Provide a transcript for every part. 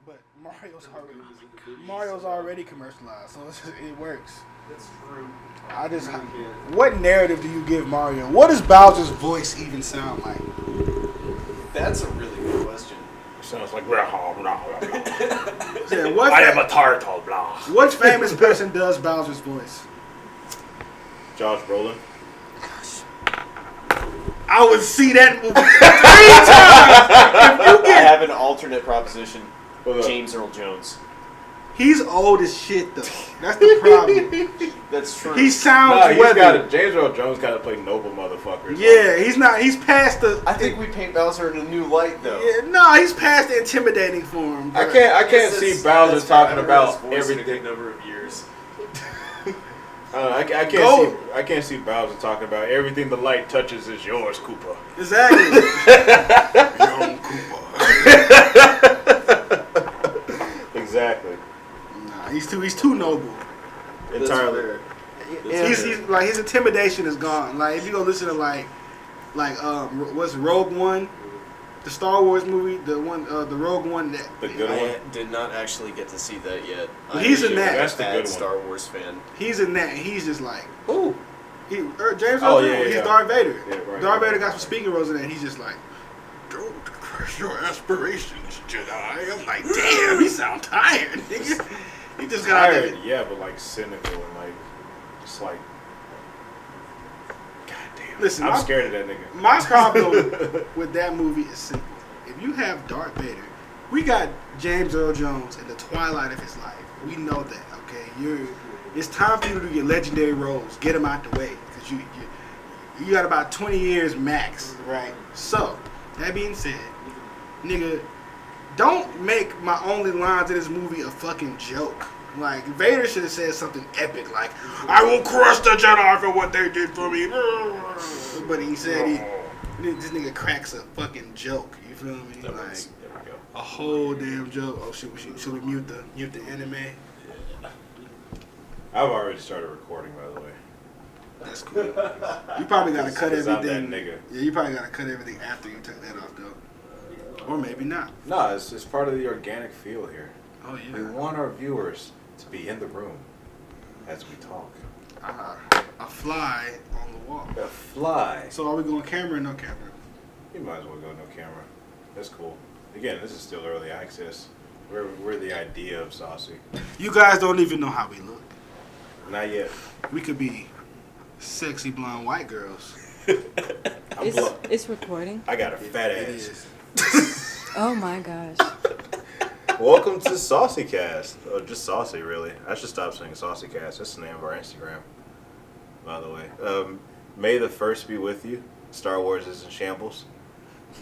But Mario's already commercialized, so it works. That's true. What narrative do you give Mario? What does Bowser's voice even sound like? That's a really good question. It sounds like blah, blah, blah, blah. Yeah, I am a turtle, blah. What famous person does Bowser's voice? Josh Brolin. I would see that movie 3 times. If you I get, have an alternate proposition. James Earl Jones. he's old as shit though. That's the problem. That's true. He sounds James Earl Jones got to play noble motherfuckers. Yeah, he's not. He's past the. I think we paint Bowser in a new light, though. Yeah, no, he's past the intimidating form. I can't see Bowser talking about everything. A good number of years. I can't see Bowser talking about everything the light touches is yours, Koopa. Exactly. Young Koopa. Exactly. Nah, he's too noble. Entirely. He's like his intimidation is gone. Like if you go listen to like what's Rogue One, the Star Wars movie, the Rogue One that the good I one. did not actually get to see that yet. He's in that. That's the good one. Star Wars fan. He's in that. And he's just like Ooh. James Oh, Earl yeah, Jones. yeah. He's Darth Vader. Yeah, right, Darth right. Vader got some speaking roles in that. And he's just like, don't crush your aspirations, Jedi. I'm like, damn, he sound tired. Nigga. He just got out Tired, there. yeah, but like cynical and like just like. God damn. Listen, I'm scared of that nigga. My problem with that movie is simple. If you have Darth Vader, we got James Earl Jones in the twilight of his life. We know that, okay? It's time for you to get legendary roles. Get them out the way, because you got about 20 years max, right? So that being said, nigga, don't make my only lines in this movie a fucking joke. Like Vader should have said something epic, like "I will crush the Jedi for what they did for me," but he said this nigga cracks a fucking joke. You feel me? There Like we go. a whole damn joke. Oh, should we mute the anime? I've already started recording, by the way. That's cool. You probably gotta cut 'Cause I'm that everything. nigga. Yeah, you probably gotta cut everything after you took that off, though. Or maybe not. No, it's part of the organic feel here. Oh We yeah. want our viewers to be in the room as we talk. A fly on the wall. A fly. So are we going camera or no camera? You might as well go no camera. That's cool. Again, this is still early access. We're the idea of Saucy. You guys don't even know how we look. Not yet. We could be sexy blonde white girls. It's recording. I got a fat It ass. is. Oh my gosh. Welcome to Saucy Cast. Or just Saucy, really. I should stop saying Saucy Cast. That's the name of our Instagram, by the way. May the 1st be with you. Star Wars is in shambles.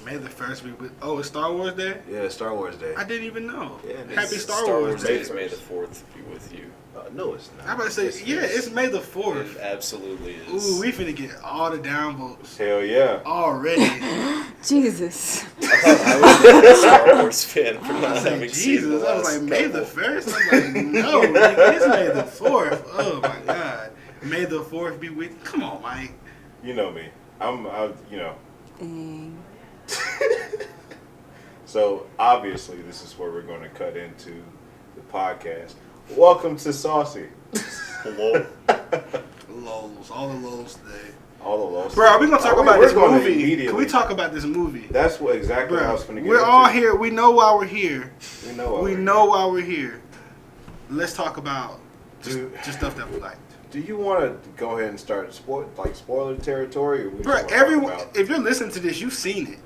May the 1st be with. Oh, it's Star Wars Day? Yeah, Star Wars Day. I didn't even know. Yeah, it is. Happy Star Wars Day. Days May the 4th be with you. No, it's not. I'm about to say, Yes, it yeah, is. it's May the 4th. It absolutely is. Ooh, we finna get all the downvotes Hell yeah. already. Jesus. I was a Star Wars fan for I not was having like, seen the Jesus. I was last like, May the couple. 1st? I'm like, no, nigga, it's May the 4th. Oh my God. May the 4th be with. Come on, Mike. You know me. You know. Dang. So, obviously, this is where we're going to cut into the podcast. Welcome to Saucy. Hello. Lols. All the lols today. All the lost. Bro, we're going to talk about we're this gonna movie. immediately- Can we talk about this movie? That's what exactly what I Bro, was going to get we're into. all here. We know why we're here. We know why We we're know why we're here. Let's talk about Dude. just stuff that we liked. Do you want to go ahead and start spoiler territory? Or we just Bro, wanna talk everyone, about- if you're listening to this, you've seen it.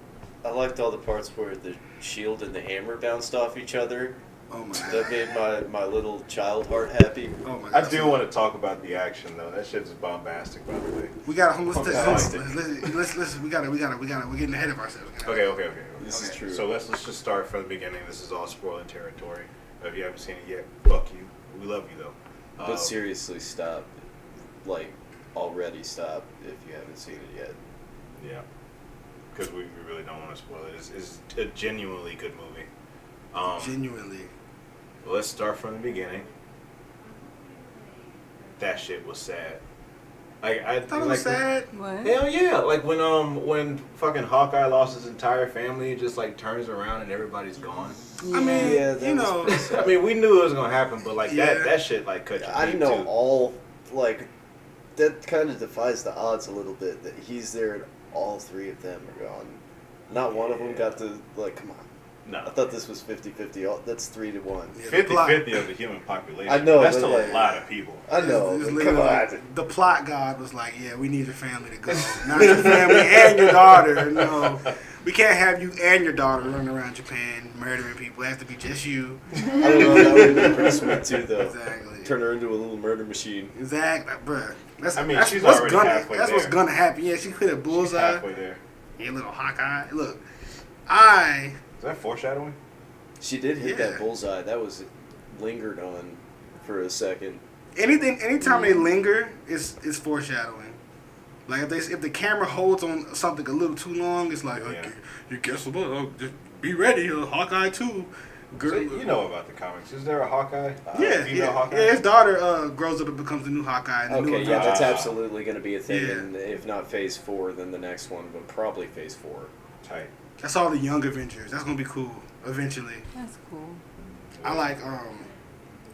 I liked all the parts where the shield and the hammer bounced off each other. Oh my That God. made my little child heart happy. Oh my I God. do want to talk about the action though. That shit's bombastic, by the way. We gotta let's Okay. listen. We gotta. We're getting ahead of ourselves. Okay. This is true. So let's just start from the beginning. This is all spoiler territory. If you haven't seen it yet, fuck you. We love you though. But seriously, stop. Like, already stop if you haven't seen it yet. Yeah. Because we really don't want to spoil it. It's a genuinely good movie. Genuinely. Let's start from the beginning. That shit was sad. Like I thought it was sad. What? Hell yeah! Like when fucking Hawkeye lost his entire family, it just like turns around and everybody's gone. I mean, Yeah, that you was know, pretty sad. I mean, we knew it was gonna happen, but like Yeah. that shit like cut you I deep didn't know too. all, like, that kind of defies the odds a little bit that he's there and all three of them are gone. Not one of them got to, like, come on. I No, thought this was 50-50. That's 3-1. Yeah, the plot- 50-50 of the human population. I know, That's but still like- a lot of people. I know, It's but literally come like, on. the plot god was like, yeah, we need your family to go. Not your family and your daughter. No. We can't have you and your daughter running around Japan murdering people. It has to be just you. I don't know, that would have been pretty sweet too, though. Exactly. Turn her into a little murder machine. Exactly, bruh. That's, I mean, that's she's what's already gonna, halfway That's what's there. gonna happen. Yeah, she hit a She's bullseye. halfway there. Yeah, little Hawkeye. Look, Is that foreshadowing? She did hit Yeah. that bullseye. That was lingered on for a second. anytime they linger, it's foreshadowing. Like if the camera holds on something a little too long, it's like, Yeah. okay, you guess what? Oh, just be ready, Hawkeye 2. Girl, So you know about the comics. Is there a Hawkeye? yeah, female yeah. Hawkeye? Yeah, his daughter grows up and becomes the new Hawkeye. And the Okay, new yeah, that's Ah. absolutely going to be a thing. Yeah. And if not Phase 4, then the next one, but probably Phase 4. Tight. That's all the young Avengers. That's gonna be cool eventually. That's cool. I like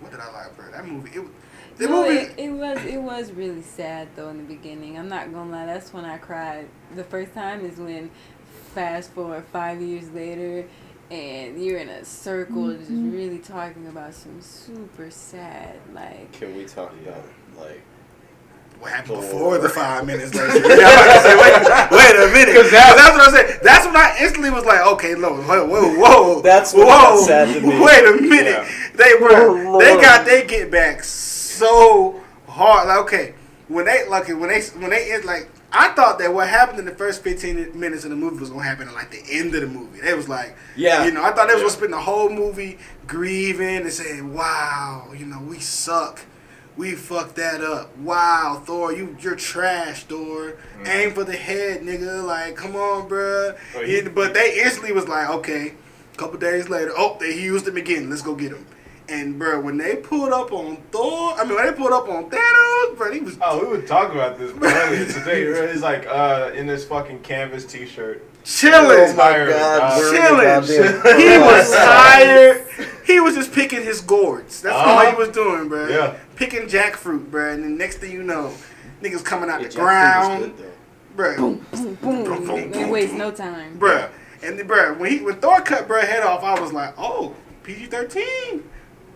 what did I like, bro? That movie. The No, movie. it was really sad though in the beginning. I'm not gonna lie. That's when I cried. The first time is when, fast forward 5 years later, and you're in a circle just really talking about some super sad, like. Can we talk about, like, What happened Thor. before the 5 minutes later? Yeah, I'm about to say, wait a minute. Because that's what I said. That's when I instantly was like, okay, whoa. That's what got sad to me. Wait a minute. Yeah. They got they get back so hard. Like, okay, when they end, like, I thought that what happened in the first 15 minutes of the movie was gonna happen at like the end of the movie. They was like, Yeah. I thought they was Yeah. gonna spend the whole movie grieving and saying, wow, we suck. We fucked that up. Wow, Thor, you're trash, Thor. Aim for the head, nigga. Like, come on, bruh. Oh, But they instantly was like, okay. A couple days later, they used him again. Let's go get him. And bruh, when they pulled up on when they pulled up on Thanos, bruh, he was. Oh, we were talking about this earlier today. Bro. He's like in this fucking canvas T-shirt. Chilling. Oh my God, Chilling. goddamn He was Christ. tired. He was just picking his gourds. That's all he was doing, bruh. Yeah. Picking jackfruit, bruh. And the next thing you know, niggas coming out Yeah, the Jack Fruit ground. was good, though. Bruh. Boom, boom, boom. It wastes no time. Bruh. And bruh, when Thor cut bruh head off, I was like, oh, PG-13.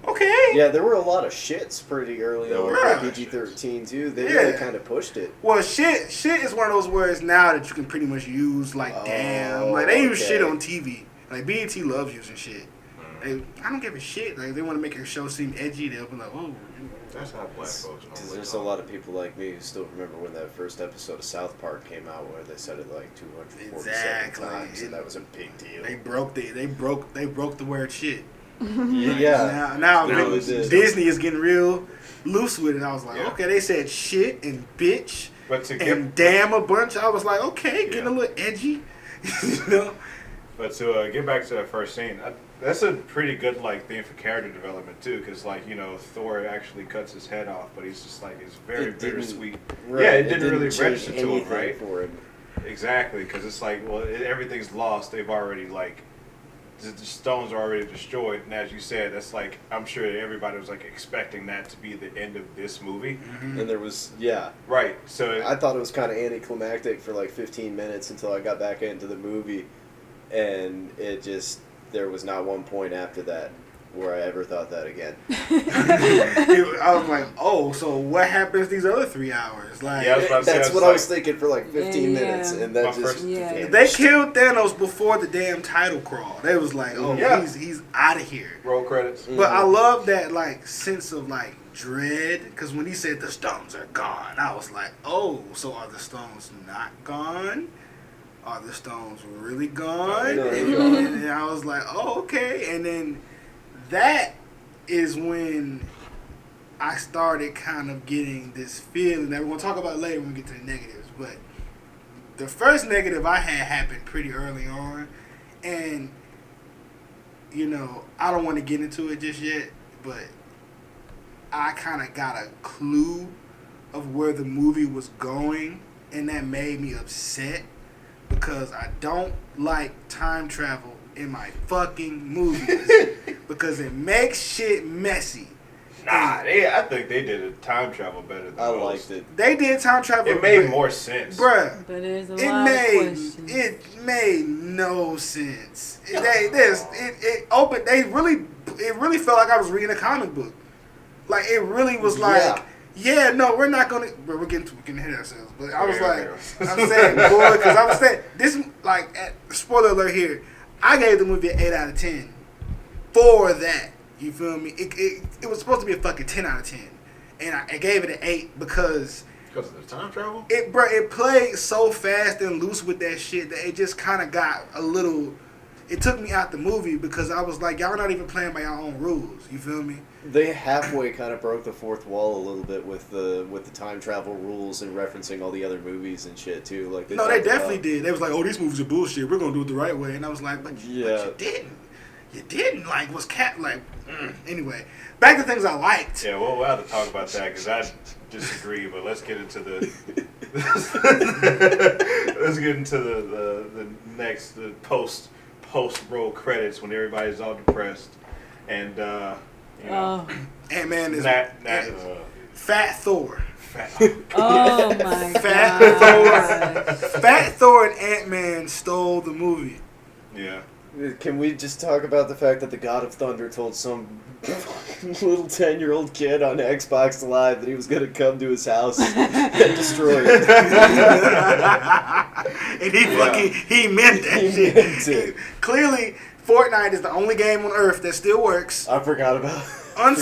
Okay. Yeah, there were a lot of shits pretty early There on were for a lot of PG-13 too. They Yeah. really kind of pushed it. Well, shit is one of those words now that you can pretty much use like damn. Like they use okay. shit on TV. Like BET loves using shit. I don't give a shit. Like they want to make your show seem edgy. They'll be like, oh. That's how black folks Because normally there's a talk. lot of people like me who still remember when that first episode of South Park came out, where they said it like 247 Exactly. times, and that was a big deal. They broke the word shit. Yeah. Now They really did. Disney is getting real loose with it. I was like, Yeah. okay, they said shit and bitch But to and get damn a bunch. I was like, okay, getting a Yeah. little edgy. You know? get back to that first scene, that's a pretty good like theme for character development too, because Thor actually cuts his head off, but he's just like it's very It didn't- bittersweet. Right, Yeah, it didn't really change register to him, anything right? for him. Exactly, because it's like, well, everything's lost. They've already the stones are already destroyed, and as you said, that's like I'm sure everybody was like expecting that to be the end of this movie, And there was, yeah. right? So I thought it was kind of anticlimactic for like 15 minutes until I got back into the movie, and there was not one point after that where I ever thought that again. I was like, oh, so what happens these other 3 hours? Like, Yeah, I was about to say, That's it's what I like- was thinking for like 15 Yeah. minutes, and My that just first- Yeah. vanished. they killed Thanos before the damn title crawl. They was like, oh, Yeah. he's out of here. roll credits. But I love that like sense of like dread, because when he said the stones are gone, I was like, oh, so are the stones not gone? Are the stones really gone? No, they're And, gone. and I was like, oh, okay. And then that is when I started kind of getting this feeling that we're going to talk about later when we get to the negatives. But the first negative I had happened pretty early on. And, I don't want to get into it just yet, but I kind of got a clue of where the movie was going, and that made me upset because I don't like time travel in my fucking movies because it makes shit messy. Nah, I think they did a time travel better than I most. liked it. They did time travel. It made more sense. Bruh. But there's a lot of questions. It made no sense. It opened. It really felt like I was reading a comic book. Like it really was like, yeah, no, we're not gonna. We're getting ahead of ourselves. But I was I'm saying, boy, because I was saying this. Like, spoiler alert here. I gave the movie an 8 out of 10 for that. You feel me? It was supposed to be a fucking 10 out of 10, and I gave it an 8 because of the time travel. It played so fast and loose with that shit that it just kind of got a little. It took me out the movie because I was like, y'all not even playing by your own rules. You feel me? They halfway kind of broke the fourth wall a little bit with the time travel rules and referencing all the other movies and shit too. Like no, they definitely did. They was like, oh, these movies are bullshit. We're gonna do it the right way, and I was like, but you didn't. You didn't. Like, was Cat like? Anyway, back to things I liked. Yeah, we'll have to talk about that because I disagree. But let's get into the the next post roll credits when everybody's all depressed and you know, Ant-Man is Fat Thor. Oh my god! Fat Thor and Ant-Man stole the movie. Yeah. Can we just talk about the fact that the God of Thunder told some little 10-year-old kid on Xbox Live that he was going to come to his house and destroy it? And he meant that shit. Meant it. Clearly, Fortnite is the only game on Earth that still works. I forgot about it. 5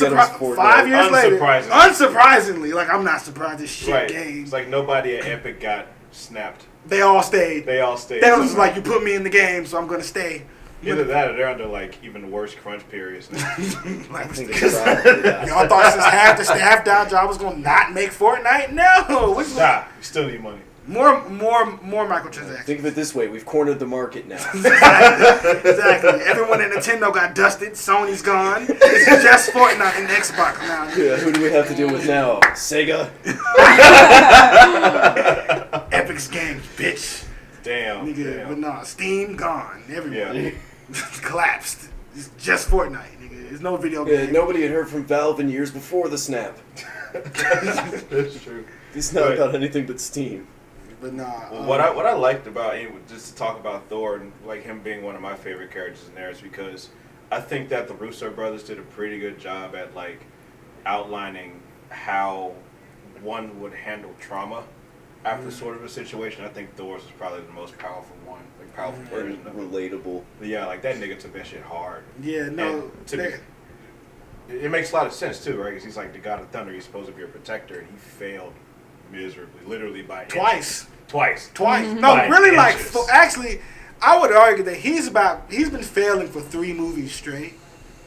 years later. Unsurprisingly. Like, I'm not surprised this shit game. It's like nobody at Epic got snapped. They all stayed. Thanos was like, you put me in the game, so I'm going to stay. Either that or they're under, like, even worse crunch periods now. Y'all thought since half the staff down job was going to not make Fortnite? No. You still need money. More microtransactions. Think of it this way: we've cornered the market now. Exactly. Everyone at Nintendo got dusted. Sony's gone. It's just Fortnite and Xbox now. Yeah, who do we have to deal with now? Sega. Epic's games, bitch. Damn. Nigga, damn. but nah, Steam gone. Everybody. Yeah. Collapsed. It's just Fortnite, nigga. There's no video game. Nobody had heard from Valve in years before the snap. That's true. He's not got anything but Steam. But nah. Well, what I liked about just to talk about Thor and like him being one of my favorite characters in there is because I think that the Russo brothers did a pretty good job at like outlining how one would handle trauma after sort of a situation. I think Thor's is probably the most powerful one, like powerful version of it. Relatable. But yeah, like that nigga took that shit hard. Yeah, no. It makes a lot of sense too, right? Because he's like the God of Thunder. He's supposed to be a protector, and he failed miserably, literally by Twice. Mm-hmm. No, by really, inches. like actually, I would argue that he's been failing for 3 movies straight.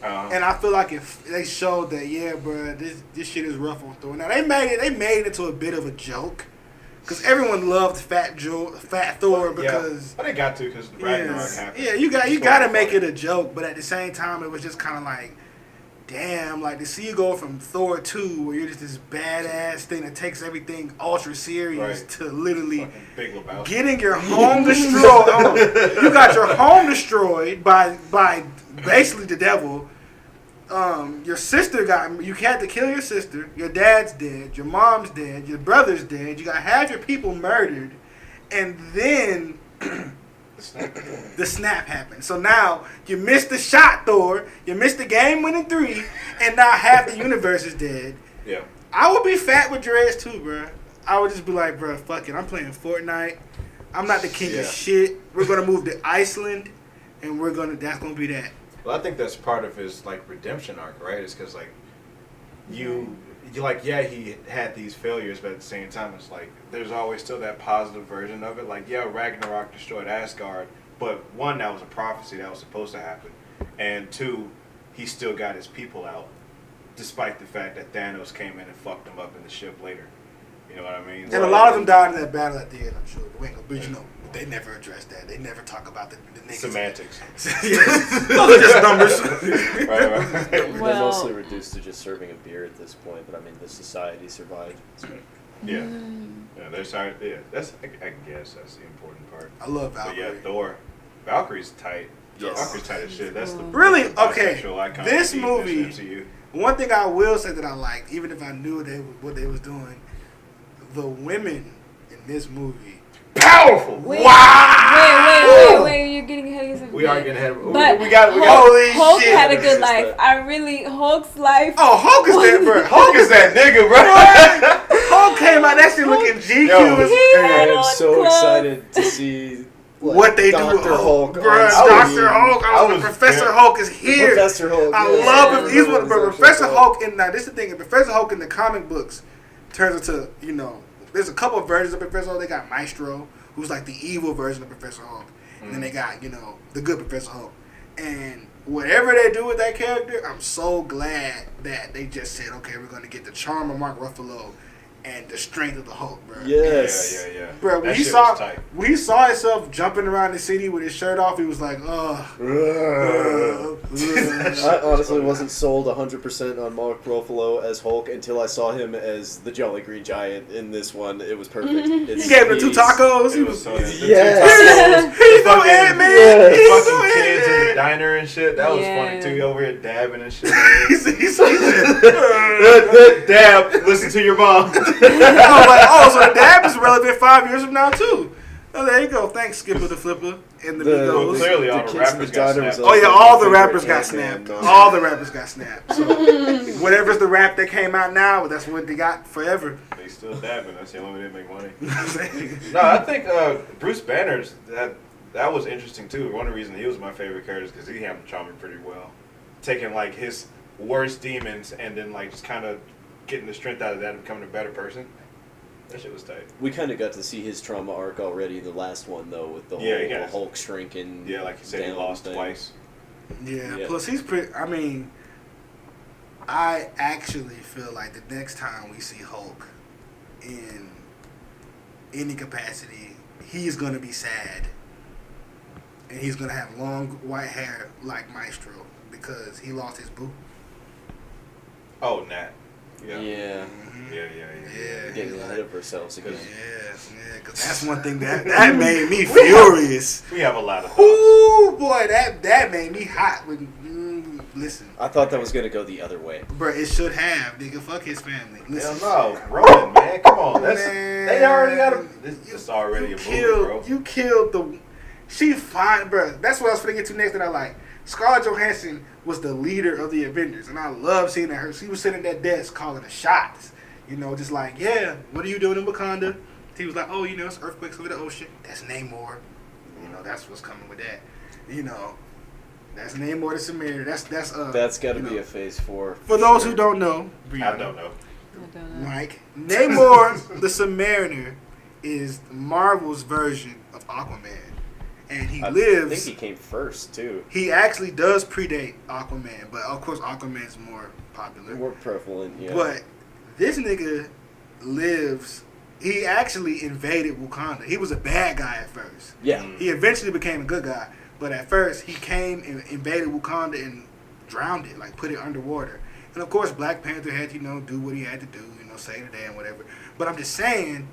And I feel like if they showed that, yeah, bro, this shit is rough on Thor. Now they made it into a bit of a joke, because everyone loved Fat Thor because. But they got to because Ragnarok happened. Yeah, you got to make it a joke, but at the same time, it was just kind of like, damn, like to see you go from Thor 2, where you're just this badass thing that takes everything ultra serious, to literally Big Lebowski. getting your home destroyed. You got your home destroyed by basically the devil. Your sister you had to kill your sister. Your dad's dead. Your mom's dead. Your brother's dead. You got half your people murdered, and then the snap happened. So now you missed the shot, Thor. You missed the game-winning 3, and now half the universe is dead. Yeah. I would be fat with dreads too, bro. I would just be like, bro, fuck it. I'm playing Fortnite. I'm not the king of shit. We're gonna move to Iceland, and that's gonna be that. Well, I think that's part of his like redemption arc, right? It's because like you like, yeah, he had these failures, but at the same time, it's like there's always still that positive version of it. Like, yeah, Ragnarok destroyed Asgard, but 1, that was a prophecy that was supposed to happen, and 2, he still got his people out, despite the fact that Thanos came in and fucked them up in the ship later. You know what I mean? And a lot of them died in that battle at the end, I'm sure. But you know, they never addressed that. They never talk about the niggas. Semantics. Those are just numbers. Right. They're mostly reduced to just serving a beer at this point, but I mean, the society survived. Yeah. Yeah, they're sorry. Yeah, I guess that's the important part. I love But Valkyrie. yeah, Thor. Valkyrie's tight. Yes. Valkyrie's tight as shit. That's the Really? that's the Okay. bisexual icon This we need movie- in this MCU. One thing I will say that I liked, even if I knew what they was doing, the women in this movie. Powerful. Wait, you're getting ahead of yourself. We are getting ahead. But We got. Holy Hulk shit. had a good Resist life. that. I really Hulk's life. Oh, Hulk is that, bro. Hulk is that nigga, bro. Hulk came out, that shit looking GQ. Yo, as- he I had am on so clothes. excited to see what they do with Dr. Hulk. Bruh, on Dr. screen. Hulk. I was Professor very- Hulk is here. Professor Hulk. I yes. love Yeah. him. He's one, His but actual Professor title. Hulk in now. This is the thing. Professor Hulk in the comic books turns into, you know, there's a couple of versions of Professor Hulk. They got Maestro, who's like the evil version of Professor Hulk, and then they got, you know, the good Professor Hulk. And whatever they do with that character, I'm so glad that they just said, okay, we're gonna get the charm of Mark Ruffalo and the strength of the Hulk, bro. Yes. Yeah. Bro, That when he shit saw was tight. himself jumping around the city with his shirt off, he was like, I honestly wasn't sold 100% on Mark Ruffalo as Hulk until I saw him as the Jolly Green Giant in this one. It was perfect. It's, He gave him the 2 tacos. He It was was so. the Yes. He's no fucking- Ant-Man. Yes. He's no fucking kids in the Ant-Man. diner and shit. That was Yeah. funny too. You over here dabbing and shit. He said, Dab. Listen to your mom. I was like, oh, so the dab is relevant 5 years from now too. Oh, there you go. Thanks, Skipper the Flipper and the Well, Migos. clearly all the kids in rappers got diner was snapped. Oh yeah, also all my the rappers favorite got Ant-Man snapped. moment. All the rappers got snapped. So whatever's the rap that came out now, that's what they got forever. They still dabbing. That's the only way they make money. You know what I'm saying? No, I think Bruce Banner's that was interesting too. One of the reasons he was my favorite character is because he handled trauma pretty well, taking like his worst demons and then like just kind of getting the strength out of that and becoming a better person. That shit was tight. We kind of got to see his trauma arc already, the last one, though, with the Yeah, he whole got- Hulk shrinking. Yeah, like you said, he down lost thing. twice. Yeah. Yeah. Plus, he's pretty. I mean, I actually feel like the next time we see Hulk in any capacity, he's gonna be sad, and he's gonna have long white hair like Maestro because he lost his boo. Oh, Nat. Yeah. Yeah. Yeah. Getting ahead of ourselves again. Yeah, because that's one thing that made me furious. We have a lot of thoughts. Ooh, boy, that made me hot. Listen, I thought that was going to go the other way. bro, it should have, nigga. Fuck his family. Listen, Hell no, Roman, man, come on. That's Man. they already got a. It's already a movie, bro. You killed the. She fine, bro. That's what I was finna get to next. That I like. Scarlett Johansson was the leader of the Avengers, and I love seeing that. She was sitting at that desk calling the shots. You know, just like, yeah, what are you doing in Wakanda? He was like, oh, you know, it's earthquakes over the ocean. That's Namor. You know, that's what's coming with that. You know, that's Namor the Samaritan. That's got to you be know. a phase 4. For those who don't know, I don't know. I don't know. Mike, Namor the Samaritan is Marvel's version of Aquaman. And he I lives. think he came first, too. He actually does predate Aquaman, but of course Aquaman's more popular. More prevalent, yeah. But this nigga lives. He actually invaded Wakanda. He was a bad guy at first. yeah. He eventually became a good guy, but at first he came and invaded Wakanda and drowned it, like put it underwater. And of course Black Panther had to, you know, do what he had to do, you know, save the day and whatever. But I'm just saying,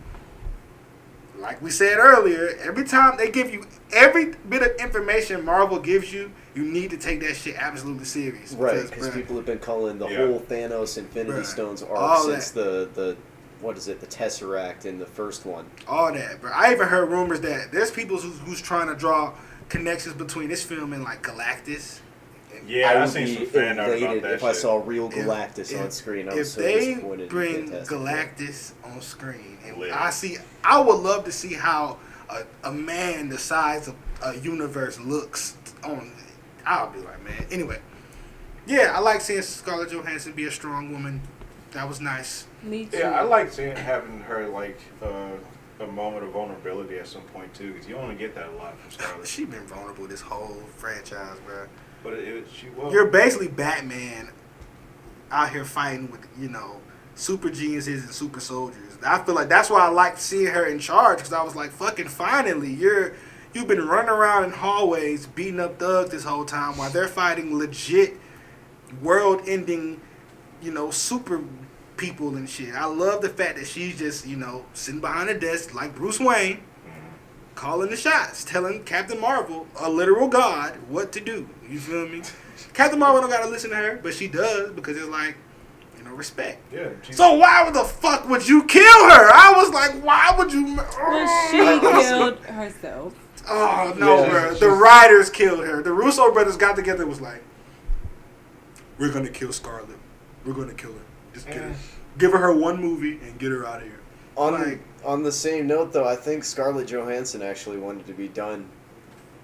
like we said earlier, every time they give you every bit of information Marvel gives you, you need to take that shit absolutely serious. Right, because bruh, people have been calling the Yeah. whole Thanos Infinity Bruh, Stones arc all since the what is it, the Tesseract in the first one. all that, bro. I even heard rumors that there's people who's trying to draw connections between this film and like Galactus. Yeah, I I would seen be some fan art about elated that if shit. I saw real If- Galactus on screen. I was If so they disappointed in bring Fantastic Four. Galactus on screen, and Lit. I would love to see how a man the size of a universe looks on. I'll be like, man. Anyway, yeah, I like seeing Scarlett Johansson be a strong woman. That was nice. Me too. Yeah, I like having her like a moment of vulnerability at some point too, because you only get that a lot from Scarlett. She been vulnerable this whole franchise, bro. But she was. You're basically Batman out here fighting with, you know, super geniuses and super soldiers. I feel like that's why I like seeing her in charge, because I was like, fucking finally, you've been running around in hallways beating up thugs this whole time while they're fighting legit world-ending, you know, super people and shit. I love the fact that she's just, sitting behind a desk like Bruce Wayne, calling the shots, telling Captain Marvel, a literal god, what to do. You feel me? Captain Marvel don't gotta listen to her, but she does because it's like, respect. Yeah. So why the fuck would you kill her? I was like, why would you? Well, she killed herself. Oh no, Yeah, bro! The writers killed her. The Russo brothers got together and was like, "We're gonna kill Scarlet. We're gonna kill her. Just get her. Give her one movie and get her out of here." On the same note, though, I think Scarlett Johansson actually wanted to be done,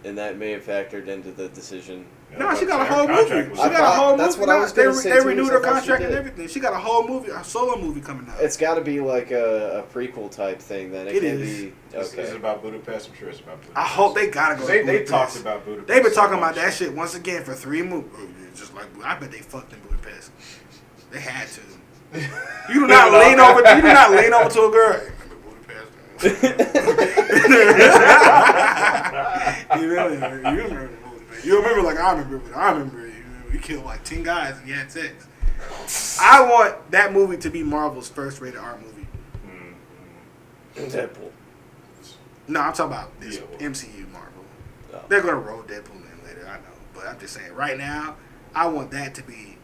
and that may have factored into the decision. No, she got a whole movie. She got a whole movie. That's what I was going to say. They renewed her contract and everything. She got a whole movie, a solo movie coming out. It's got to be like a prequel type thing. Then it can't is. be. Is Okay. it about Budapest? I'm sure it's about Budapest. I hope they gotta go. They talked about Budapest. They've been so talking about much. that shit once again for 3 movies. Just like I bet they fucked in Budapest. They had to. You do not lean over. You do not lean over to a girl. Hey, remember Budapest? You remember. You remember like I remember. I remember. You killed like 10 guys and you had sex. I want that movie to be Marvel's first rated R movie. Deadpool. No, I'm talking about this Yeah. MCU Marvel. Oh. They're gonna roll Deadpool in later, I know, but I'm just saying right now, I want that to be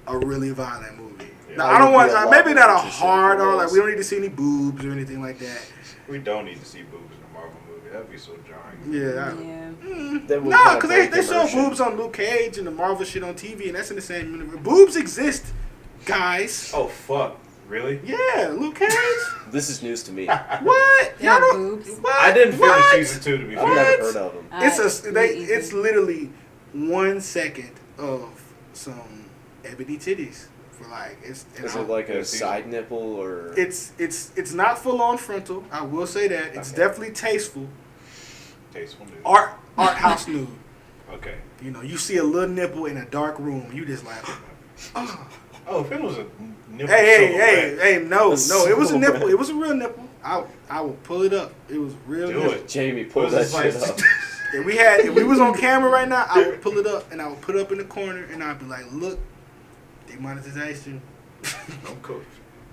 a really violent movie. Yeah. Now I I don't would want be a lot maybe more not a interested hard if it on like was. we don't need to see any boobs or anything like that. We don't need to see boobs in a Marvel movie. That'd be so jarring. Yeah. Yeah. That would Nah, kinda because break they show immersion. boobs on Luke Cage and the Marvel shit on TV, and that's in the same universe. Boobs exist, guys. Oh fuck! Really? Yeah, Luke Cage. This is news to me. What? Yeah, Y'all don't. boobs. What? I didn't finish What? season 2 to be I've fair. never heard of them. It's literally 1 second of some ebony titties for like it's. Is it like a Good season. side nipple or? It's not full on frontal. I will say that it's Okay. definitely tasteful. Tasteful news. Art house nude. Okay. You see a little nipple in a dark room. You just like, oh. Oh, if it was a nipple Hey, no, it was a nipple. silhouette. It was a real nipple. I will pull it up. It was real. Do nipple. it. Jamie, pull What that is this shit like? up. If we was on camera right now, I would pull it up and I would put it up in the corner and I'd be like, look, demonetization. I'm cool.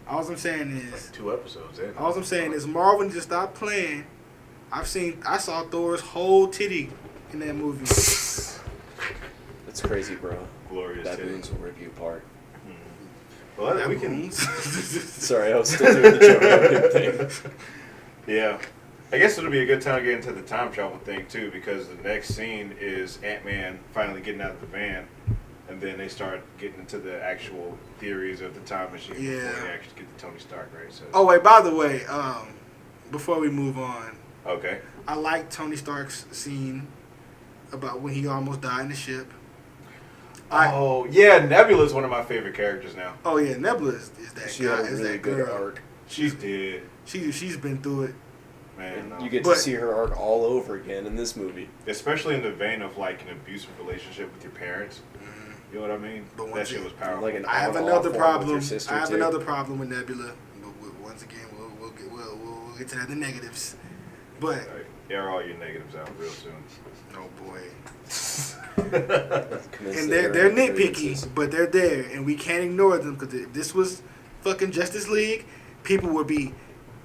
All I'm saying is, Like 2 episodes in. all I'm saying is Marvel needs to stop playing. I saw Thor's whole titty in that movie. That's crazy, bro. Glorious Baboons titties. will rip you apart. Well, we can. Sorry, I was still doing the Joe Rogan thing. Yeah. I guess it'll be a good time to get into the time travel thing too, because the next scene is Ant-Man finally getting out of the van, and then they start getting into the actual theories of the time machine before Yeah. they actually get to Tony Stark, right? So, Oh wait, by the way, before we move on, okay. I like Tony Stark's scene about when he almost died in the ship. Oh yeah, Nebula's one of my favorite characters now. Oh yeah, Nebula is that She guy. had a Is really that good girl. arc. She's dead, She's been through it. man. And you get But- to see her arc all over again in this movie. Especially in the vein of like an abusive relationship with your parents. You know what I mean? But That once shit it- was powerful. Like an I have on-off another one with problem. your sister, I have too. another problem with Nebula. But once again, we'll get to that in the negatives. But Right. Air all your negatives out real soon. oh boy, Commence and the they're airing of nitpicky, grievances. but they're there, and we can't ignore them because if this was fucking Justice League, people would be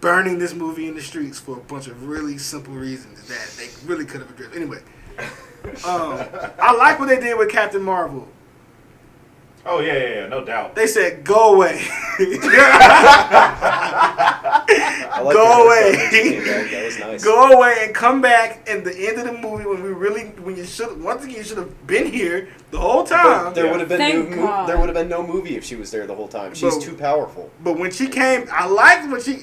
burning this movie in the streets for a bunch of really simple reasons that they really could have addressed. Anyway, I like what they did with Captain Marvel. Oh yeah, no doubt. They said, "Go away." I like Go the haircut away. when she came back. That was nice. Go away and come back in the end of the movie when you should once again you should have been here the whole time. But there would have been Thank no God. there would have been no movie if she was there the whole time. She's But- too powerful. But when she came, I liked when she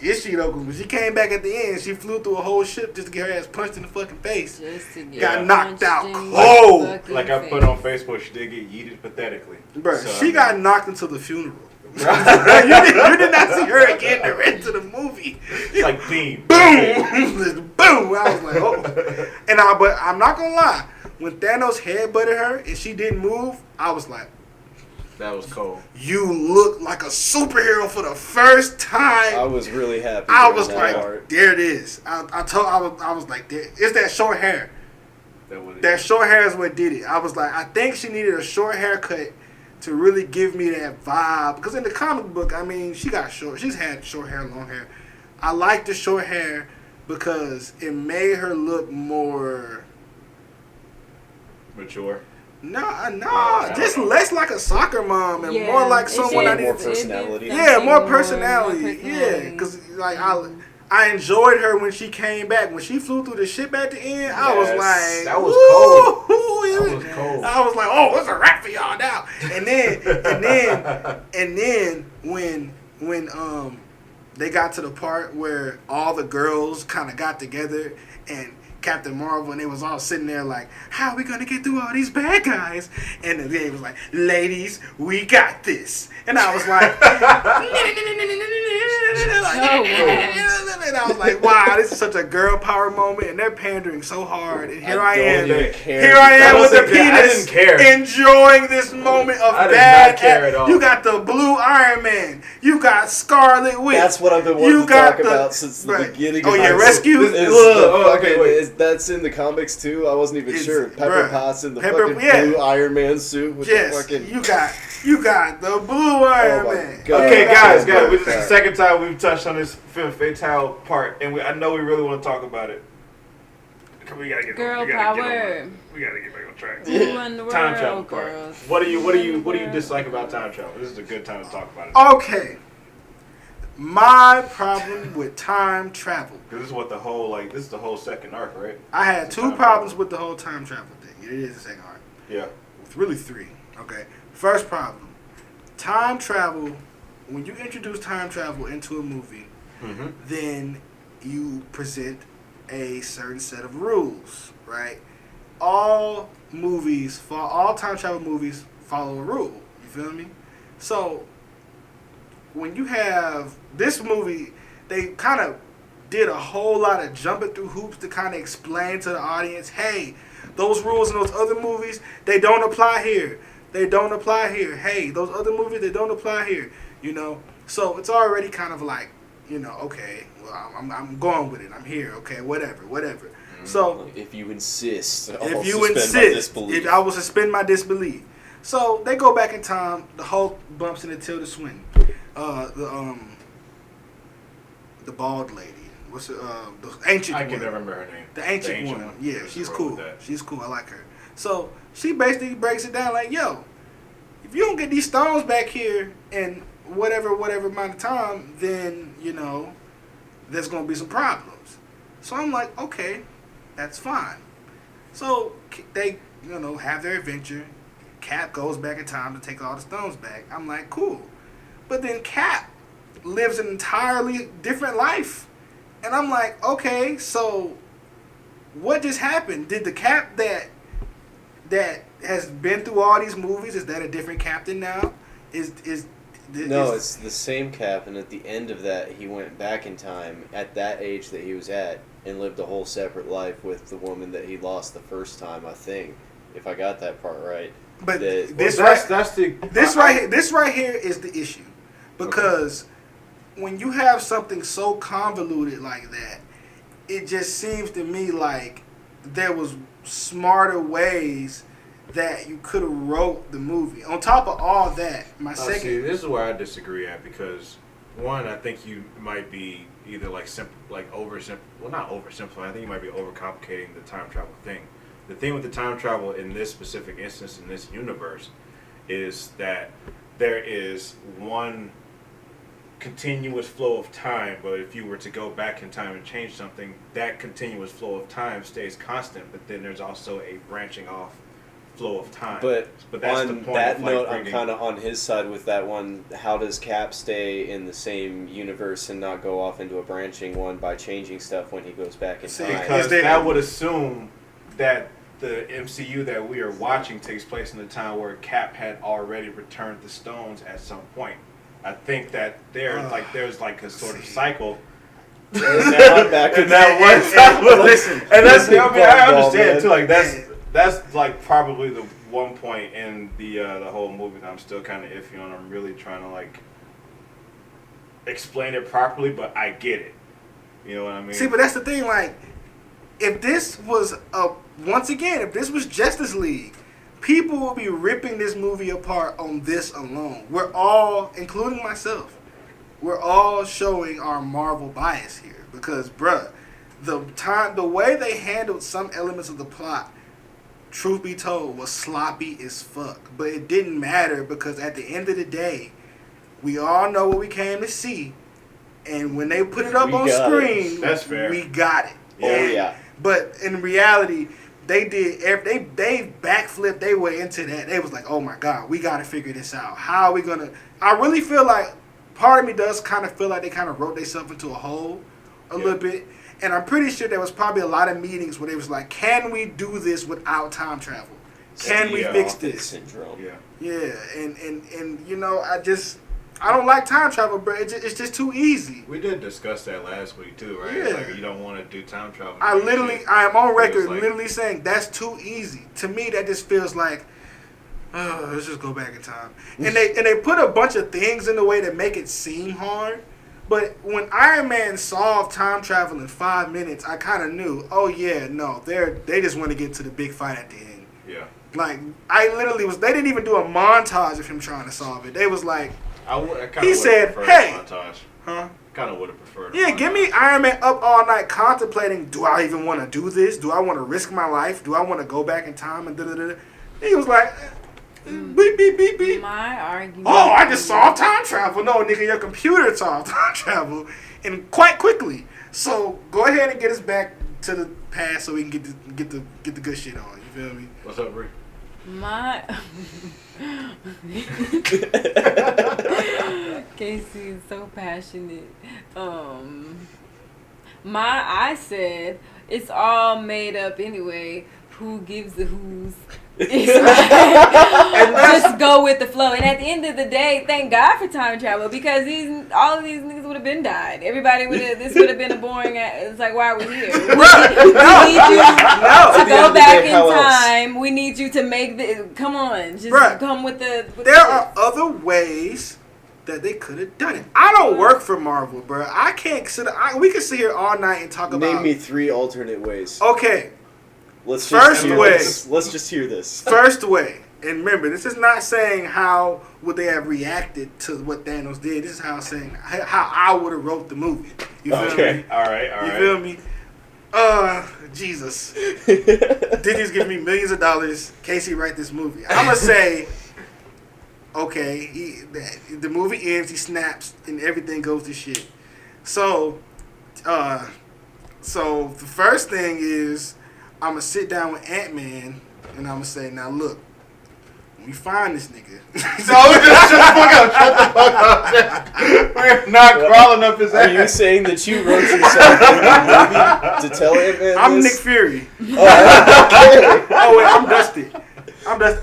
is she though? 'Cause when she came back at the end, she flew through a whole ship just to get her ass punched in the fucking face. Just to get Got knocked punched out in the cold. fucking Like I face. put on Facebook, she did get yeeted pathetically. Bruh, So, she I mean- got knocked into the funeral. you did not see her again the rest of the movie. It's like theme. Boom, boom. I was like, oh. But I'm not gonna lie. When Thanos headbutted her and she didn't move, I was like, That was cold. you look like a superhero for the first time. I was really happy. I during was that like, part. there it is. I was like, there. It's that short hair. That was That short hair is what did it. I was like, I think she needed a short haircut to really give me that vibe. Because in the comic book, I mean, she's had short hair, long hair. I like the short hair because it made her look more Mature. Just less like a soccer mom and more like someone I need more personality. more personality. Yeah, because like I enjoyed her when she came back. When she flew through the ship at the end, I was like, that was cold. That was cold. I was like, oh, it's a wrap for y'all now. And then when they got to the part where all the girls kind of got together and Captain Marvel, and they was all sitting there like, how are we gonna get through all these bad guys? And then they was like, ladies, we got this. And I was like, and I was like, wow, this is such a girl power moment, and they're pandering so hard. And here I am with the penis, enjoying this moment of bad. At all. You got the blue Iron Man, you got Scarlet Witch. That's what I've been wanting to talk about since the beginning. Oh yeah, Rescue. That's in the comics too. I wasn't even sure. Pepper Potts in the fucking blue Iron Man suit with the fucking. You got the blue Iron Man. God. Okay, guys, this is the second time we've touched on this femme fatale part, and I know we really want to talk about it. We gotta get girl power. We gotta get back on track. Who won the world, Time travel girls? part. What do you dislike about time travel? This is a good time to talk about it. Okay. My problem with time travel. Because this is what this is the whole second arc, right? I had two problems with the whole time travel thing. It is the second arc. Yeah. It's really three. Okay. First problem. Time travel, when you introduce time travel into a movie, then you present a certain set of rules, right? All time travel movies follow a rule. You feel me? So, when you have this movie, they kind of did a whole lot of jumping through hoops to kind of explain to the audience, hey, those rules in those other movies, they don't apply here. They don't apply here. Hey, those other movies, they don't apply here. You know? So it's already kind of like, okay, well, I'm going with it. I'm here. Okay, whatever. Mm-hmm. So if you insist, I will suspend my disbelief. So they go back in time. The Hulk bumps into Tilda Swinton. The bald lady. What's the ancient one? I can never remember her name. The ancient one. Yeah, she's cool. She's cool. I like her. So she basically breaks it down like, yo, if you don't get these stones back here in whatever amount of time, then, there's going to be some problems. So I'm like, okay, that's fine. So they, have their adventure. Cap goes back in time to take all the stones back. I'm like, cool. But then Cap lives an entirely different life. And I'm like, okay, so what just happened? Did the Cap that has been through all these movies, is that a different captain now? No, it's the same Cap, and at the end of that, he went back in time at that age that he was at and lived a whole separate life with the woman that he lost the first time, I think, if I got that part right. But this right here is the issue, because when you have something so convoluted like that, it just seems to me like there was smarter ways that you could have wrote the movie. On top of all that, see, this is where I disagree at, because one, I think you might be either not oversimplifying. I think you might be overcomplicating the time travel thing. The thing with the time travel in this specific instance in this universe is that there is one continuous flow of time, but if you were to go back in time and change something, that continuous flow of time stays constant, but then there's also a branching off flow of time. But that's on the point that of, note, I'm kind of on his side with that one. How does Cap stay in the same universe and not go off into a branching one by changing stuff when he goes back in time? Because that would assume that the MCU that we are watching takes place in the time where Cap had already returned the stones at some point. I think that there's a sort of cycle. And that I understand too. Like that's like probably the one point in the whole movie that I'm still kind of iffy on. I'm really trying to like explain it properly, but I get it. You know what I mean? See, but that's the thing. Like, if this was Justice League, people will be ripping this movie apart on this alone. We're all, including myself, we're all showing our Marvel bias here because, bruh, the way they handled some elements of the plot, truth be told, was sloppy as fuck. But it didn't matter because at the end of the day, we all know what we came to see, and when they put it up on screen, that's fair. We got it. Yeah. But in reality, they backflipped their way into that. They was like, oh my God, we got to figure this out. How are we going to... I really feel like, part of me does kind of feel like they kind of wrote themselves into a hole a little bit. And I'm pretty sure there was probably a lot of meetings where they was like, can we do this without time travel? Can we fix this? Syndrome. Yeah. And you know, I don't like time travel, bro. It's just too easy. We did discuss that last week too, right? Yeah. It's like you don't want to do time travel. I am on record literally saying that's too easy. To me, that just feels like, let's just go back in time. And they put a bunch of things in the way that make it seem hard. But when Iron Man solved time travel in 5 minutes, I kind of knew, oh yeah, no, they just want to get to the big fight at the end. Yeah. Like, I literally they didn't even do a montage of him trying to solve it. They was like, he said, hey. Montage. Huh? Kind of would have preferred. Yeah, give me Iron Man up all night contemplating, do I even want to do this? Do I want to risk my life? Do I want to go back in time and da-da-da? He was like, beep, beep, beep, beep. My argument... Oh, I just solved time travel. No, nigga, your computer solved time travel and quite quickly. So go ahead and get us back to the past so we can get the good shit on. You feel me? What's up, Rick? Casey is so passionate. I said it's all made up anyway. Who gives the who's? Just go with the flow. And at the end of the day, thank God for time travel because all of these niggas would have been died. Everybody this would have been a boring. It's like, why are we here? We need you to go back in time. We need you to make the. Come on, just come with the. There are other ways that they could have done it. I don't work for Marvel, bro. I can't sit. We can sit here all night and talk about. Name me 3 alternate ways. Okay. Let's just hear this. First way, and remember, this is not saying how would they have reacted to what Thanos did. This is how I'm saying how I would have wrote the movie. You feel me? All right. You feel me? Jesus. Disney's giving me millions of dollars. Casey, write this movie. I'm gonna say, okay, the movie ends. He snaps, and everything goes to shit. So the first thing is, I'm going to sit down with Ant-Man and I'm going to say, now look, when we find this nigga. No, just shut the fuck up. We're not crawling up his ass. Are you saying that you wrote yourself in the movie to tell Ant-Man I'm this? Nick Fury. Oh, okay. Oh, wait, I'm Dusty.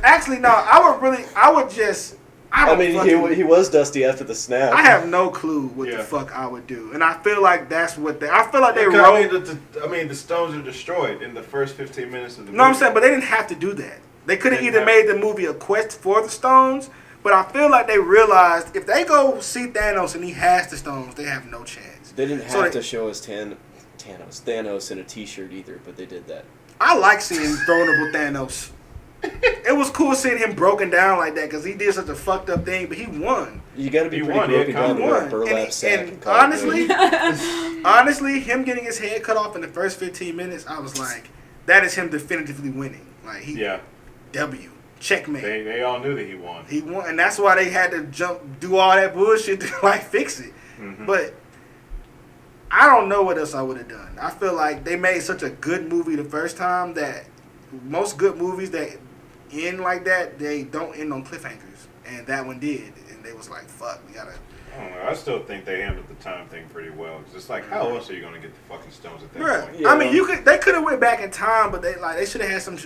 Actually, no, I would just. He was Dusty after the snap. I have no clue what the fuck I would do, and I feel like that's what I feel like they wrote. The stones are destroyed in the first 15 minutes of the movie. No, I'm saying, but they didn't have to do that. They could have either made the movie a quest for the stones, but I feel like they realized if they go see Thanos and he has the stones, they have no chance. They didn't have to show us Thanos in a t-shirt either, but they did that. I like seeing vulnerable Thanos. It was cool seeing him broken down like that because he did such a fucked up thing, but he won. You got to be pretty broken down to wear a burlap sack. And honestly, him getting his head cut off in the first 15 minutes, I was like, that is him definitively winning. Like W. Checkmate. They all knew that he won. He won, and that's why they had to do all that bullshit to fix it. Mm-hmm. But I don't know what else I would have done. I feel like they made such a good movie the first time that most good movies that end like that, they don't end on cliffhangers, and that one did, and they was like, "Fuck, we gotta." I don't know. I still think they handled the time thing pretty well. Cause it's like, how else are you gonna get the fucking stones at that point? Yeah. I mean, they could have went back in time, but they should have had some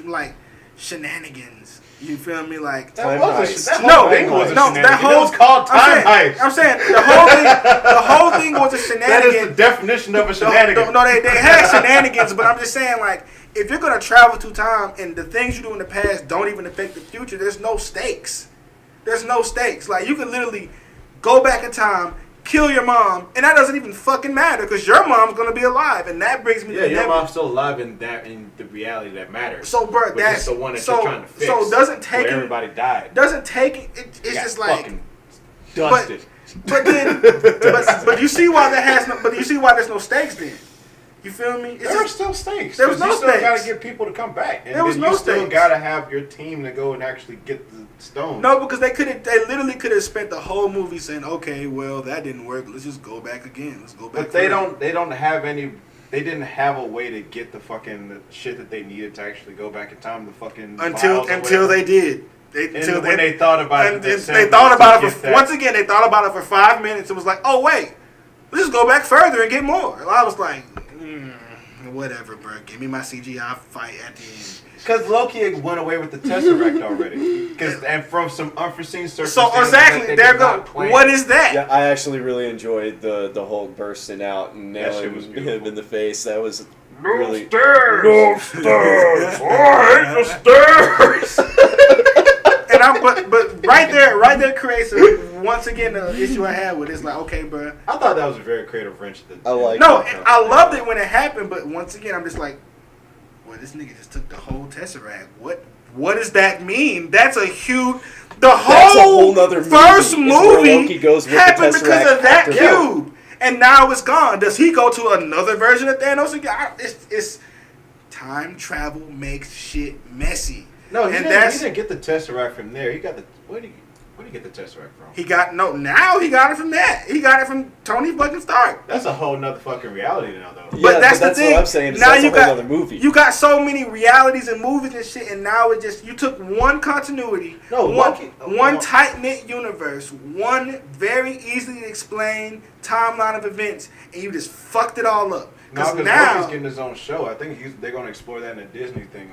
shenanigans. You feel me? Like time heist. That was called time heist. I'm saying the whole thing was a shenanigan. That is the definition of a shenanigan. No, they had shenanigans, but I'm just saying, like, if you're gonna travel through time and the things you do in the past don't even affect the future, there's no stakes. Like, you can literally go back in time, kill your mom, and that doesn't even fucking matter because your mom's gonna be alive, and that brings me. Yeah, your mom's still alive in the reality that matters. So, bro, that's the one that you're trying to fix. So doesn't take everybody died. Doesn't take it. It's just like dusted. But then, but you see why that has no. But you see why there's no stakes then. You feel me? There are still stakes. There was no stakes. You still stakes. gotta get people to come back. And there was no stakes. You still gotta have your team to go and actually get the stones. No, because they literally could have spent the whole movie saying, okay, well, that didn't work. Let's just go back again. Let's go back. But they don't have any. They didn't have a way to get the fucking shit that they needed to actually go back in time. The fucking until they did. When they thought about it, they thought about it for once again. They thought about it for 5 minutes. It was like, oh wait, let's just go back further and get more. And I was like, whatever, bro. Give me my CGI fight at the end. Because Loki went away with the Tesseract already. And from some unforeseen circumstances. So exactly, there go. What is that? Yeah, I actually really enjoyed the Hulk bursting out and nailing him in the face. That was really No stairs. I hate the stairs. And but right there creates once again the issue I had with it. It's like, okay, bro. I thought that was a very creative wrench. I loved it when it happened, but once again, I'm just like, well, this nigga just took the whole Tesseract. What does that mean? That's a huge. The whole first movie happened because of that cube, and now it's gone. Does he go to another version of Thanos again? It's time travel makes shit messy. No, he didn't get the Tesseract from there. He got the where did he get the Tesseract from? Now he got it from that. He got it from Tony fucking Stark. That's a whole nother fucking reality now, though. But that's the thing. What I'm saying. Now you got another movie. You got so many realities and movies and shit, and now it just you took one continuity, one tight knit universe, one very easily explained timeline of events, and you just fucked it all up. Because now Loki's getting his own show. I think they're going to explore that in a Disney thing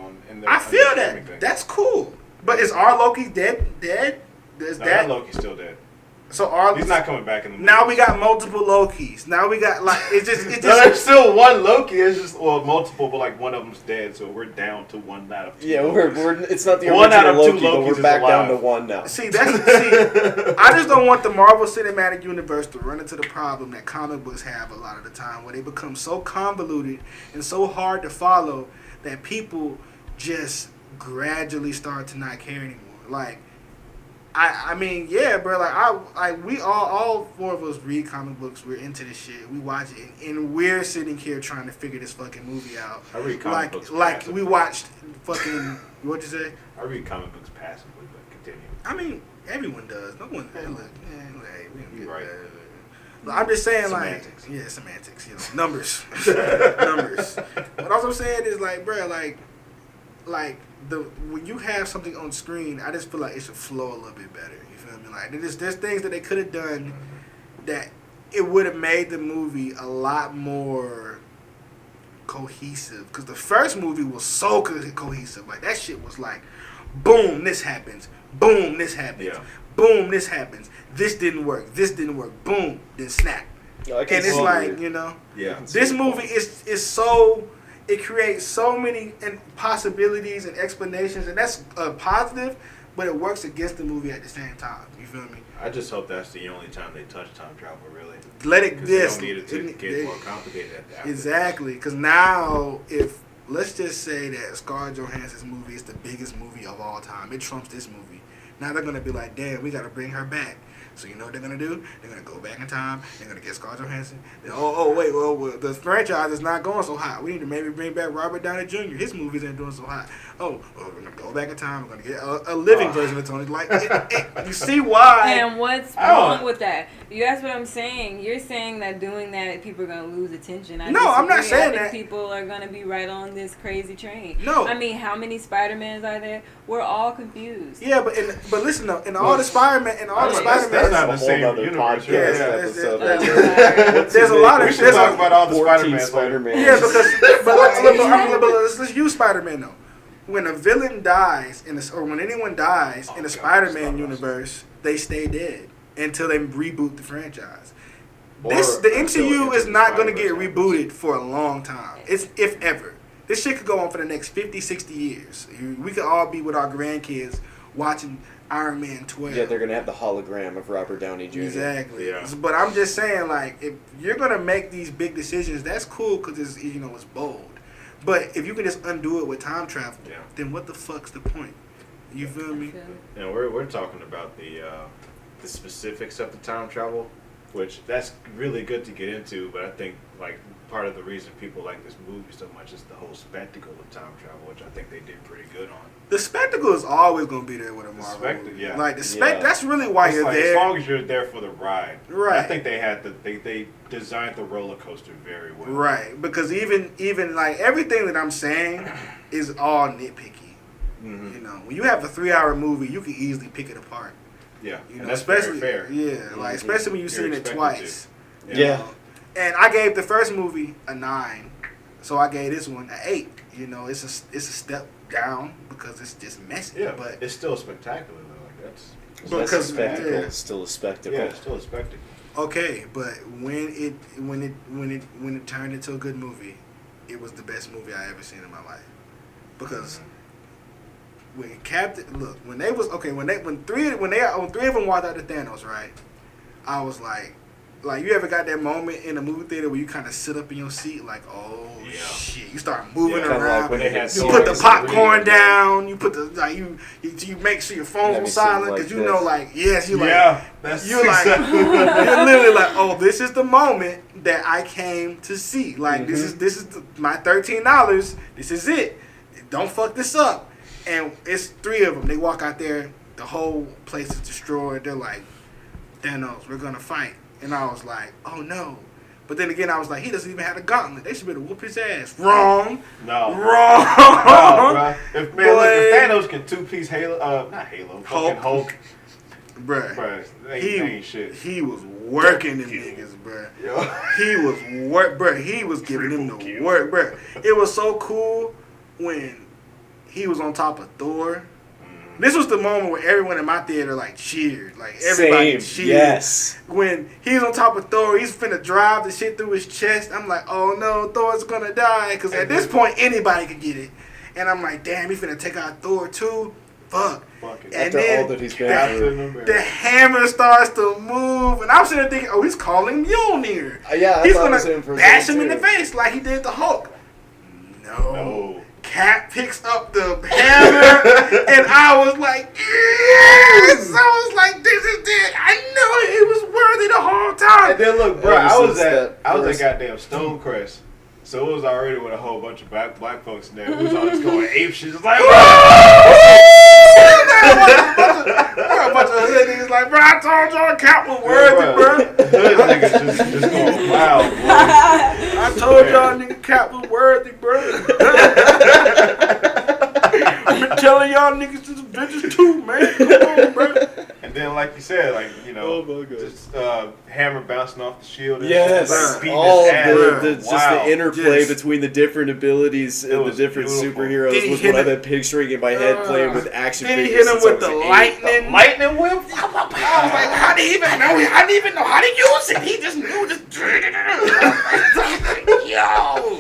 I feel that. That's cool. But is our Loki dead? That Loki's still dead. So he's not coming back in the movie. Now we got multiple Lokis. Now we got there's still one Loki. It's just multiple, but like one of them's dead, so we're down to one out of two. Yeah, it's not the original Loki, but we're back down to one now. I just don't want the Marvel Cinematic Universe to run into the problem that comic books have a lot of the time, where they become so convoluted and so hard to follow that people just gradually start to not care anymore. Like. I mean, yeah, bro. We all four of us read comic books. We're into this shit. We watch it, and we're sitting here trying to figure this fucking movie out. I read comic books. Like we watched fucking. What'd you say? I read comic books passively, but continue. I mean, everyone does. No one. You're right. I'm just saying, semantics. Semantics. You know, numbers, numbers. But all I'm saying is, like, bro, when you have something on screen, I just feel like it should flow a little bit better. You feel me? Like there's things that they could have done that it would have made the movie a lot more cohesive. Because the first movie was so cohesive. Like that shit was like, boom, this happens. Boom, this happens. Yeah. Boom, this happens. This didn't work. This didn't work. Boom, then snap. And it's like, you know, this movie is so. It creates so many possibilities and explanations, and that's a positive, but it works against the movie at the same time. You feel me? I just hope that's the only time they touch time travel, really. Let it this. They don't need it to get more complicated after exactly, because now let's just say that Scarlett Johansson's movie is the biggest movie of all time. It trumps this movie. Now they're gonna be like, damn, we gotta bring her back. So you know what they're going to do? They're going to go back in time. They're going to get Scarlett Johansson. Wait, the franchise is not going so hot. We need to maybe bring back Robert Downey Jr. His movies ain't doing so hot. We're going to go back in time. We're going to get a living version of Tony. Like, you see why? And what's wrong with that? That's what I'm saying. You're saying that doing that, people are going to lose attention. I'm not saying that. People are going to be right on this crazy train. No. I mean, how many Spider-Mans are there? We're all confused. Yeah, but listen though, in all the Spider-Man, that's not the same universe. There's a lot of. We should talk about all the Spider-Man. Yeah, because let's use Spider-Man though. When a villain dies or when anyone dies in the Spider-Man universe, they stay dead until they reboot the franchise. The MCU is not going to get rebooted for a long time. It's if ever. This shit could go on for the next 50, 60 years. We could all be with our grandkids watching Iron Man 12. Yeah, they're gonna have the hologram of Robert Downey Jr. Exactly. Yeah. But I'm just saying, like, if you're gonna make these big decisions, that's cool because it's it's bold. But if you can just undo it with time travel, then what the fuck's the point? You feel me? And we're talking about the specifics of the time travel, which that's really good to get into. But I think like part of the reason people like this movie so much is the whole spectacle of time travel, which I think they did pretty good on. The spectacle is always gonna be there with a Marvel movie. Yeah. Like that's really why It's you're like, there. as long as you're there for the ride. Right. I think they designed the roller coaster very well. Right, because even like everything that I'm saying is all nitpicky. Mm-hmm. You know, when you have a 3-hour movie, you can easily pick it apart. Yeah, You know, and that's especially very fair. Yeah, like especially when you've seen it expected twice. to. You know? And I gave the first movie a 9, so I gave this one an 8. You know, it's a step down because it's just messy. Yeah, but it's still spectacular though. Like that's That's a spectacle. yeah. It's still a spectacle. yeah, it's still a spectacle. Okay, but when it turned into a good movie, it was the best movie I ever seen in my life. Because when three of them walked out to Thanos, right? I was like you ever got that moment in a movie theater where you kind of sit up in your seat like, oh shit, you start moving Yeah, around. like when they had you put the swords popcorn down. You put the you make sure your phone's on Have you silent seen, because like, you know this? like yes you like Yeah, that's you're like exactly you're literally like, oh, this is the moment that I came to see. Like this is my $13. This is it. Don't fuck this up. And it's 3 of them. They walk out there. The whole place is destroyed. They're like, Thanos, we're gonna fight. And I was like, oh no. But then again, I was like, he doesn't even have a gauntlet. They should be able to whoop his ass. Wrong. No. Wrong. No, bro. If Boy. Thanos can 2-piece Halo, not Halo, fucking Hulk. Bruh. They ain't shit. He was working them niggas, bruh. Yo. He was giving them the work, bruh. It was so cool when he was on top of Thor. This was the moment where everyone in my theater like cheered, like everybody cheered. Yes. When he's on top of Thor, he's finna drive the shit through his chest. I'm like, oh no, Thor's gonna die, because at this point anybody could get it. And I'm like, damn, he finna take out Thor too. Fuck. Fuck it. And After then all that he's been through. the hammer starts to move, and I'm sitting there thinking, oh, he's calling Mjolnir. Yeah, I he's thought it gonna was him for a bash second, him in the too. face like he did the Hulk. No. No. Cap picks up the hammer, and I was like, yes! I was like, this is it. I knew it was worthy the whole time. And then look, bro, Ever I was since at goddamn Stonecrest. So it was already with a whole bunch of black folks in there. We was all just going ape shit. Just like, Bro, a bunch of hood niggas like, bro, I told y'all Cap was worthy, bro. Hood niggas just going wild, boy. I told y'all nigga Cap was worthy, bro. I've been telling y'all niggas since Avengers 2, man. Come on, bro. And then, like you said, like, you know, Oh my God. just hammer bouncing off the shield. And Yes, shit, like, beating all his of ass. just Wow. the interplay Yes. between the different abilities and the was different beautiful. superheroes Then he was hit what I've him- been picturing in my head playing with action Then he figures hit him since I with was the an lightning. Lightning whip? I was like, how did he even know? I didn't even know how to use it. He just knew this. Yo,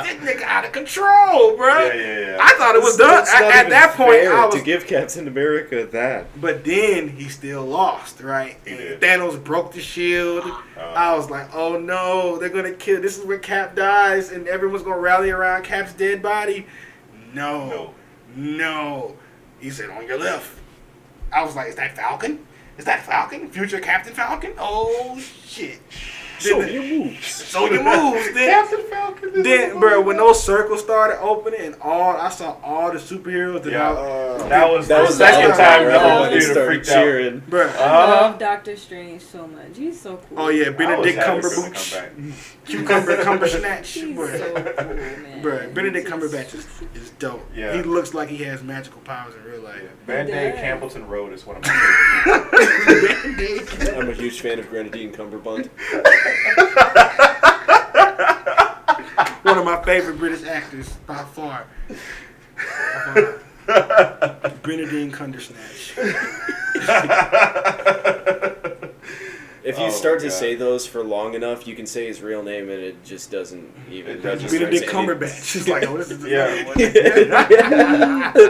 this nigga out of control, bro. Yeah. I thought it was done. It's not At even that point, fair I was. to give Captain America that. But then he still lost, right? He And did. Thanos broke the shield. I was like, oh no, they're gonna kill. This is where Cap dies, and everyone's gonna rally around Cap's dead body. No. He said, on your left. I was like, is that Falcon? Is that Falcon? Future Captain Falcon? Oh shit. So Then- your moves. So your moves. Then, Captain Falcon. is then the bro, one. when those circles started opening and I saw all the superheroes. That That was That the was second the time where the whole everybody theater started freaked out. cheering. bro. I love Doctor Strange so much. He's so cool. Oh yeah, I was Benedict happy for him to Cumberbatch. come back. Cucumber snatch. He's Bro. so cool, man. Bro, Benedict He's Cumberbatch is dope. Yeah. He looks like he has magical powers in real life. Band-Aid does. Campbellton Road is one of my favorites. I'm a huge fan of Grenadine Cumberbund. One of my favorite British actors by far. Grenadine Cumbersnatch. If you start to say those for long enough, you can say his real name and it just doesn't even register. Benedict Cumberbatch. It's like, oh, this is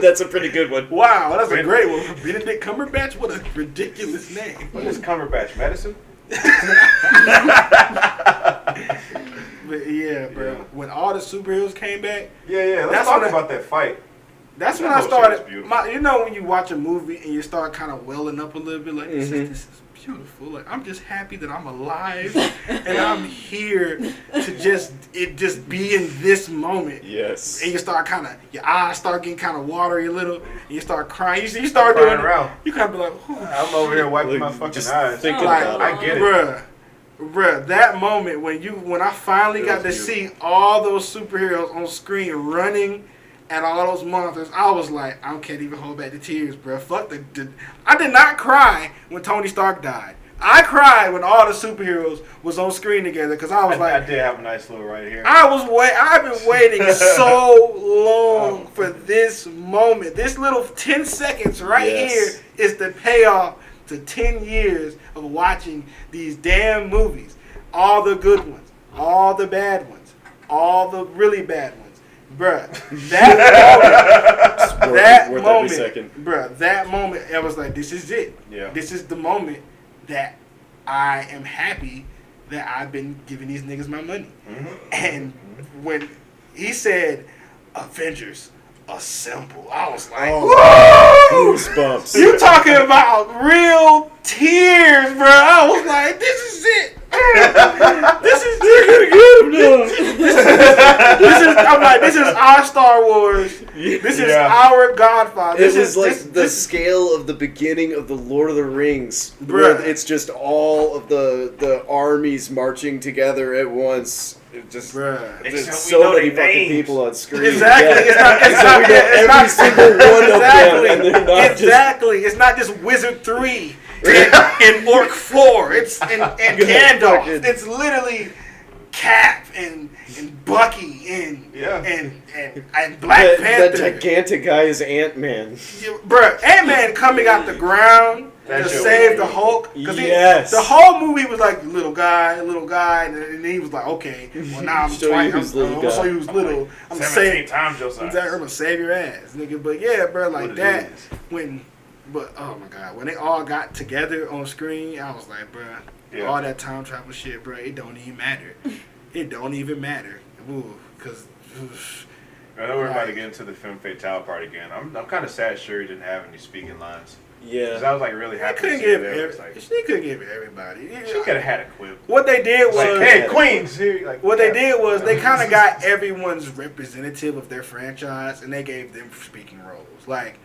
That's a pretty good one. Wow, that's a great one. Benedict Cumberbatch? What a ridiculous name. What is Cumberbatch? Medicine? But yeah, bro. When all the superheroes came back. Yeah. Let's talk about that fight. That's when I started. You know, when you watch a movie and you start kind of welling up a little bit, like this is beautiful. Like I'm just happy that I'm alive and I'm here to just be in this moment. Yes. And you start your eyes start getting kind of watery a little. And you start crying. You start doing around. You kind of be like, I'm over here wiping my fucking eyes. Thinking about I get it, bruh. That moment when I finally got to see all those superheroes on screen running at all those monsters, I was like, I can't even hold back the tears, bro. Fuck I did not cry when Tony Stark died. I cried when all the superheroes was on screen together because I was I did have a nice little right here. I've been waiting so long for this moment. This little 10 seconds here is the payoff to 10 years of watching these damn movies. All the good ones, all the bad ones, all the really bad ones. Bruh, that moment, I was like, this is it. Yeah. This is the moment that I am happy that I've been giving these niggas my money. And when he said, Avengers Assemble, I was like, goosebumps. You talking about real tears, bro. I was like, this is it. This is our Star Wars. This is our Godfather. This is the scale of the beginning of the Lord of the Rings. Bruh. It's just all of the armies marching together at once. It just there's so many fucking people on screen. Exactly. Yeah. It's not just Wizard 3 and Orc 4. It's and Gandalf. It's literally Cap and Bucky and Black Panther. The gigantic guy is Ant-Man. Bruh, Ant-Man coming out the ground to save the Hulk. Yes. The whole movie was like little guy, and then he was like, okay, well now I'm trying. I'm gonna show you who's little. I'm 17 times your size. Exactly, I'm gonna save your ass, nigga. But yeah, bro, like that But oh my god, when they all got together on screen, I was like, bro, all that time travel shit, bro, it don't even matter. It don't even matter. Because I know we're about to get into the femme fatale part again. I'm kind of sad Shuri didn't have any speaking lines. Yeah, because I was like really happy. She couldn't give everybody. She could have had a quip. What they did was, like, hey, Queens. Here, like, what they did was they kind of got everyone's representative of their franchise, and they gave them speaking roles. Like,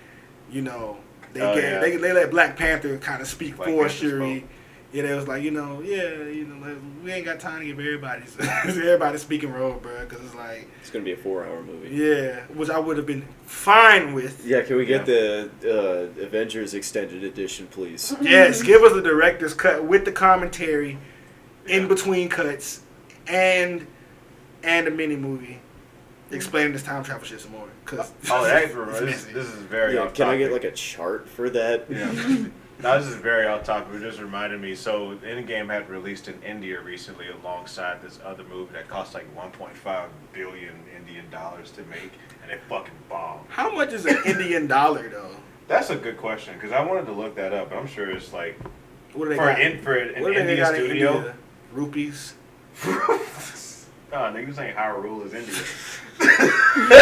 you know, they let Black Panther kind of speak for Shuri. Yeah, they was like, like, we ain't got time to give everybody speaking role, bro, because it's like it's gonna be a 4-hour movie. Yeah, which I would have been fine with. Yeah, can we get the Avengers extended edition, please? Yes, give us the director's cut with the commentary in between cuts and a mini movie explaining this time travel shit some more. Cause this is very off Can topic. I get like a chart for that? Yeah. Now, this is very off topic. It just reminded me. So, Endgame had released in India recently alongside this other movie that cost like 1.5 billion Indian dollars to make, and it fucking bombed. How much is an Indian dollar, though? That's a good question, because I wanted to look that up, but I'm sure it's like what do they for got? an Indian studio. India? Rupees. Nah, niggas ain't high rule as India. I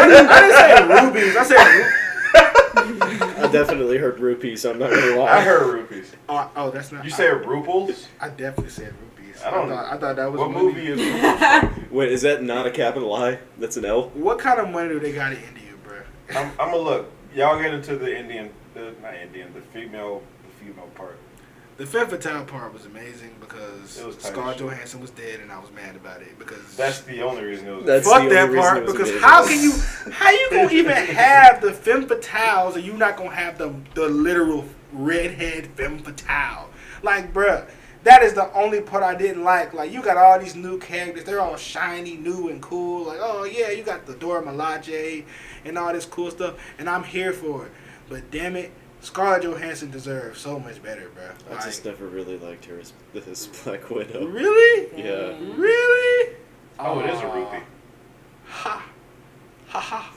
didn't say rubies. I said. I definitely heard rupees. I'm not gonna lie. I heard rupees. Oh, that's not. You said ruples? I definitely said rupees. I thought that was. What money. movie is ruples? Wait, is that not a capital I? That's an L. What kind of money do they got in India, bro? I'm gonna look. Y'all get into the the female part. The femme fatale part was amazing because Scarlett Johansson was dead, and I was mad about it because that's the only reason it was. Fuck that part because how you gonna even have the femme fatales and you not gonna have the literal redhead femme fatale? Like, bruh, that is the only part I didn't like. Like, you got all these new characters, they're all shiny, new, and cool. Like, oh yeah, you got the Dora Milaje and all this cool stuff, and I'm here for it. But damn it, Scarlett Johansson deserves so much better, bro. I just never really liked her as Black Widow. Really? Yeah. Really? Oh, it is a rupee. Ha. Ha ha.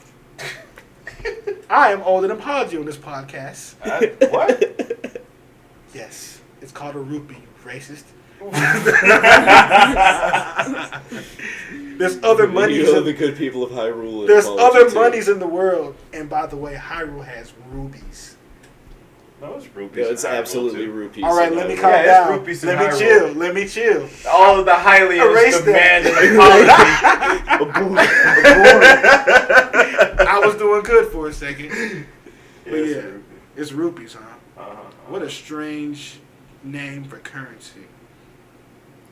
I am older than Podgy on this podcast. What? Yes. It's called a rupee, you racist. There's other monies. The good people of Hyrule. There's other monies in the world. And by the way, Hyrule has rubies. No, it's rupees. Yeah, it's absolutely rupees. All right, let me calm it's down. rupees in Let me Hyrule. chill. Let me chill. All of the highly Erase demanding that. apology. I was doing good for a second. But Yes, yeah, rupee. it's rupees, huh? Uh-huh. What a strange name for currency.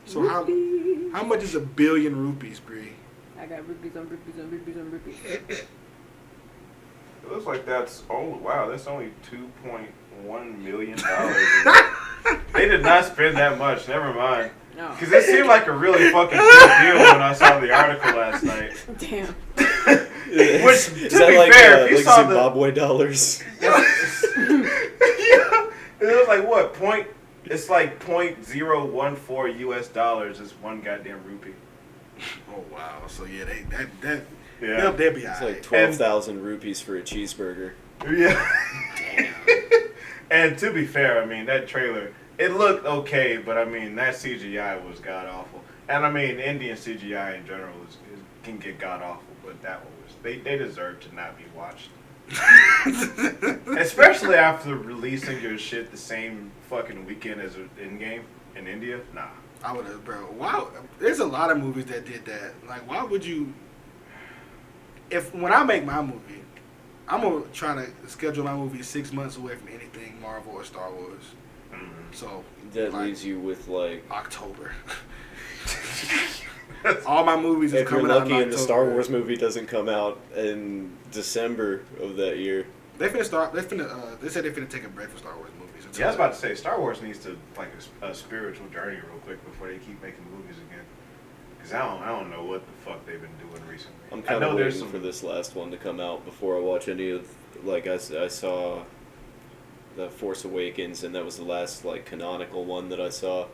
So how much is 1 billion rupees, Bree? I got rupees on rupees on rupees on rupees. It looks like that's that's only $2.1 million. They did not spend that much. Never mind. No. Because it seemed like a really fucking big deal when I saw the article last night. Damn. Which, Is to that be like, fair, if you like saw Zimbabwe dollars? yeah, it was like what point? It's like $0.014 US is one goddamn rupee. Oh wow! So yeah, Yeah. they'll be It's alright. like 12,000 rupees for a cheeseburger. Yeah. And to be fair, I mean that trailer, it looked okay, but I mean that CGI was god awful. And I mean Indian CGI in general can get god awful, but that one was they deserve to not be watched. Especially after releasing your shit the same fucking weekend as Endgame in India. Nah. I would have, bro. Wow, there's a lot of movies that did that. Like, why would you? When I make my movie, I'm gonna try to schedule my movie 6 months away from anything Marvel or Star Wars. Mm-hmm. So That like, leaves you with like. October. All my movies is If you're coming out in lucky and the Star October. Wars movie doesn't come out in December of that year. They finna start. They said they finna take a break for Star Wars movies. Yeah, I was about to say Star Wars needs to like a spiritual journey real quick before they keep making movies again. Cause I don't know what the fuck they've been doing recently. I'm kind I of know there's waiting some for this last one to come out before I watch any of. Like I saw The Force Awakens, and that was the last like canonical one that I saw.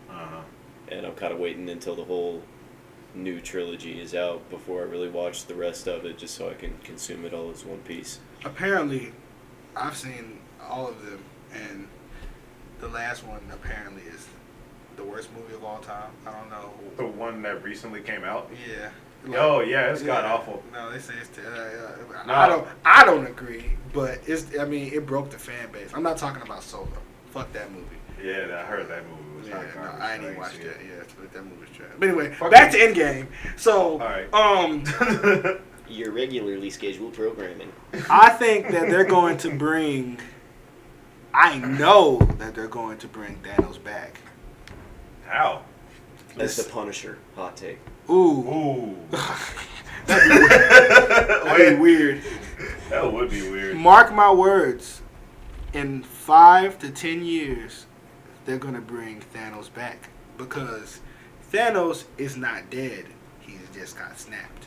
Uh-huh. And I'm kind of waiting until the whole new trilogy is out before I really watch the rest of it, just so I can consume it all as one piece. Apparently, I've seen all of them, and the last one apparently is the worst movie of all time. I don't know. The one that recently came out. Yeah. Oh yeah, it's god awful. No, they say it's. No. I don't agree, but it's. I mean, it broke the fan base. I'm not talking about Solo. Fuck that movie. Yeah, I heard that movie was Yeah, not no, garbage. I ain't even didn't watched see that. it. Yeah, that movie was trash. But anyway, Fuck back it. to Endgame. So, Alright. Your regularly scheduled programming. I think that they're going to bring. I know that they're going to bring Thanos back. How? As the Punisher. Hot take. Ooh, Ooh. that'd be weird. That would be weird. Mark my words. In 5 to 10 years, they're gonna bring Thanos back because Thanos is not dead. He's just got snapped.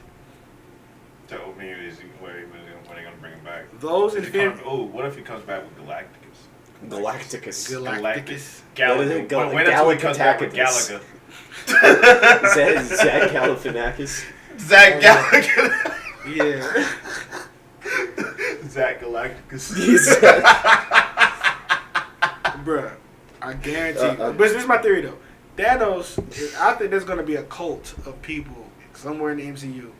So when are they gonna bring him back? Those If he Infinity what if he comes back with Galacticus? Galacticus. Galaga. Gal- Wait until he comes back with Galacticus. Galaga. Zach Galifianakis. Zach Galaga. Yeah. Zach Galacticus. Bruh, I guarantee. But this is my theory though. Thanos, I think there's gonna be a cult of people somewhere in the MCU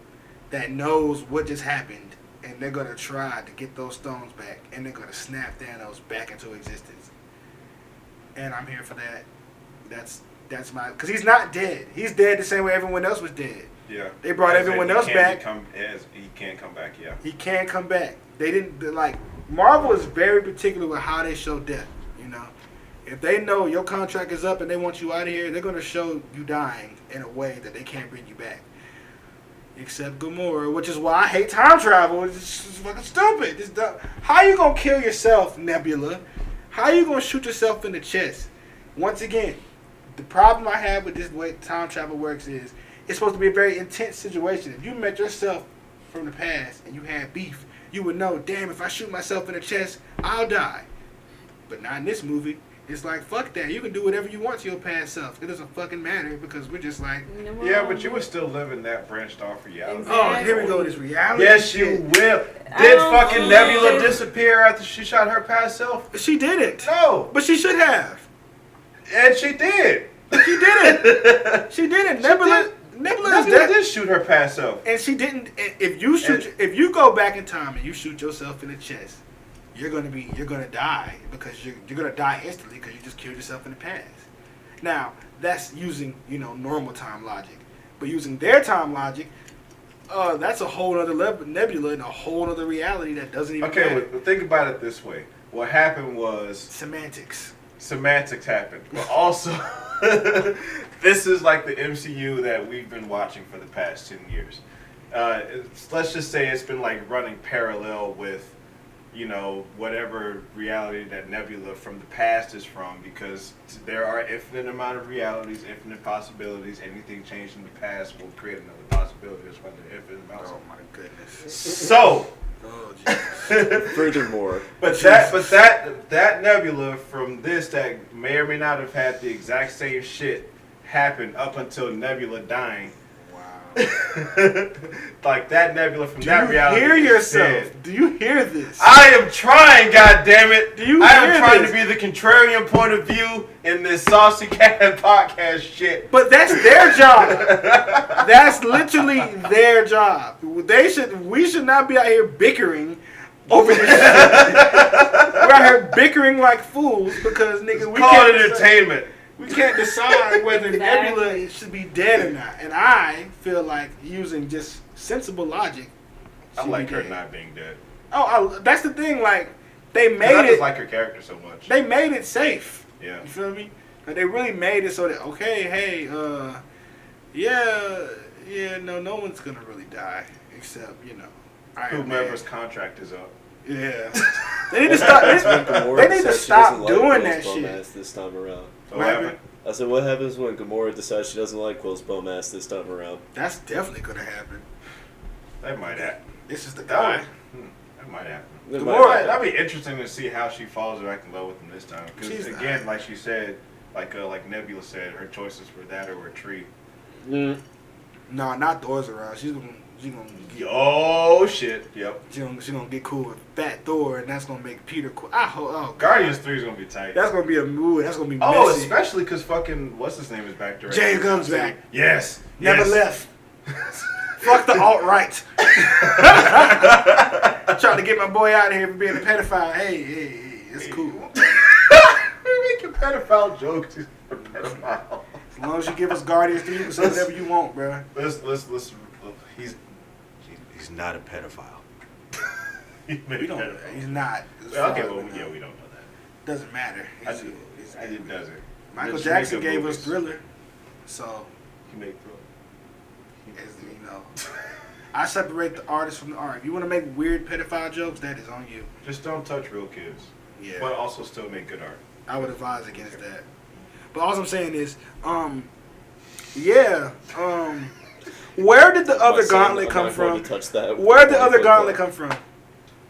that knows what just happened, and they're gonna try to get those stones back, and they're gonna snap Thanos back into existence. And I'm here for that. That's my, because he's not dead. He's dead the same way everyone else was dead. Yeah. They brought everyone else back. He can't come back. Yeah. He can come back. They didn't like. Marvel is very particular with how they show death. You know, if they know your contract is up and they want you out of here, they're gonna show you dying in a way that they can't bring you back. Except Gamora, which is why I hate time travel. It's just fucking stupid. It's dumb. How you gonna kill yourself, Nebula? How you gonna shoot yourself in the chest? Once again, the problem I have with this way time travel works is it's supposed to be a very intense situation. If you met yourself from the past and you had beef, you would know, damn, if I shoot myself in the chest, I'll die. But not in this movie. It's like, fuck that. You can do whatever you want to your past self. It doesn't fucking matter because we're just like... Yeah, but you were still living that branched off reality. Exactly. Oh, here we go with this reality Yes, shit. you will. Did fucking Nebula disappear after she shot her past self? She didn't. No. But she should have. And she did. She didn't. She didn't. Nebula is dead. did shoot her past self. And she didn't. If you go back in time and you shoot yourself in the chest, you're gonna die because you're gonna die instantly because you just killed yourself in the past. Now that's using normal time logic, but using their time logic, that's a whole other level nebula in a whole other reality that doesn't even. Okay, matter. well, think about it this way. What happened was Semantics. Semantics happened, but also this is like the MCU that we've been watching for the past 10 years. Let's just say it's been like running parallel with whatever reality that Nebula from the past is from, because there are infinite amount of realities, infinite possibilities. Anything changed in the past will create another possibility. That's why they're infinite amounts. Oh my goodness. So, Oh Jesus. Furthermore, but that Nebula from this that may or may not have had the exact same shit happen up until Nebula dying. Like that Nebula from that reality. Do you hear yourself? Dead. Do you hear this? I am trying, goddammit. Do you I am hear trying this? to be the contrarian point of view in this Saucy Cat podcast shit. But that's their job. That's literally their job. We should not be out here bickering over this shit. We're out here bickering like fools because nigga, we Call can't it entertainment. We can't decide whether Exactly. Nebula should be dead or not. And I feel like using just sensible logic. I she'd like be her dead. not being dead. That's the thing. Like they 'Cause made I just it. like her character so much. They made it safe. Yeah. You feel me? Like they really made it so that no one's gonna really die except Iron Whomever's Man. contract is up. Yeah. They need to stop. They need to stop doing that shit. this time around. So what happened? I said, what happens when Gamora decides she doesn't like Quill's bum ass this time around? That's definitely gonna happen. That might happen. This is the That guy. might happen. It Gamora- might Alright, happen. that'd be interesting to see how she falls back in love with him this time. Because She's again, not. like she said, like Nebula said, her choices were that or a tree. Mm. No, not Thor's around. She's gonna Oh shit! Yep. she gonna get cool with Fat Thor, and that's gonna make Peter cool. God. Guardians 3 is gonna be tight. That's gonna be a mood. That's gonna be Oh, messy. especially because fucking what's his name is back there. James Gunn's back. Yes. Never yes. left. Fuck the alt-right. Trying to get my boy out of here for being a pedophile. Hey, it's cool. We're making pedophile jokes. He's a pedophile. As long as you give us Guardians 3, you can say whatever you want, bro. Let's. He's not a pedophile. We don't. He's not. Okay, well, yeah, we don't know that. Doesn't matter. It doesn't. Michael Let's Jackson make up gave movies. us Thriller, so He made I separate the artist from the art. If you want to make weird pedophile jokes, that is on you. Just don't touch real kids. Yeah, But also still make good art. I would advise against that. But all I'm saying is, where did the other gauntlet come from? Where did the other gauntlet come from?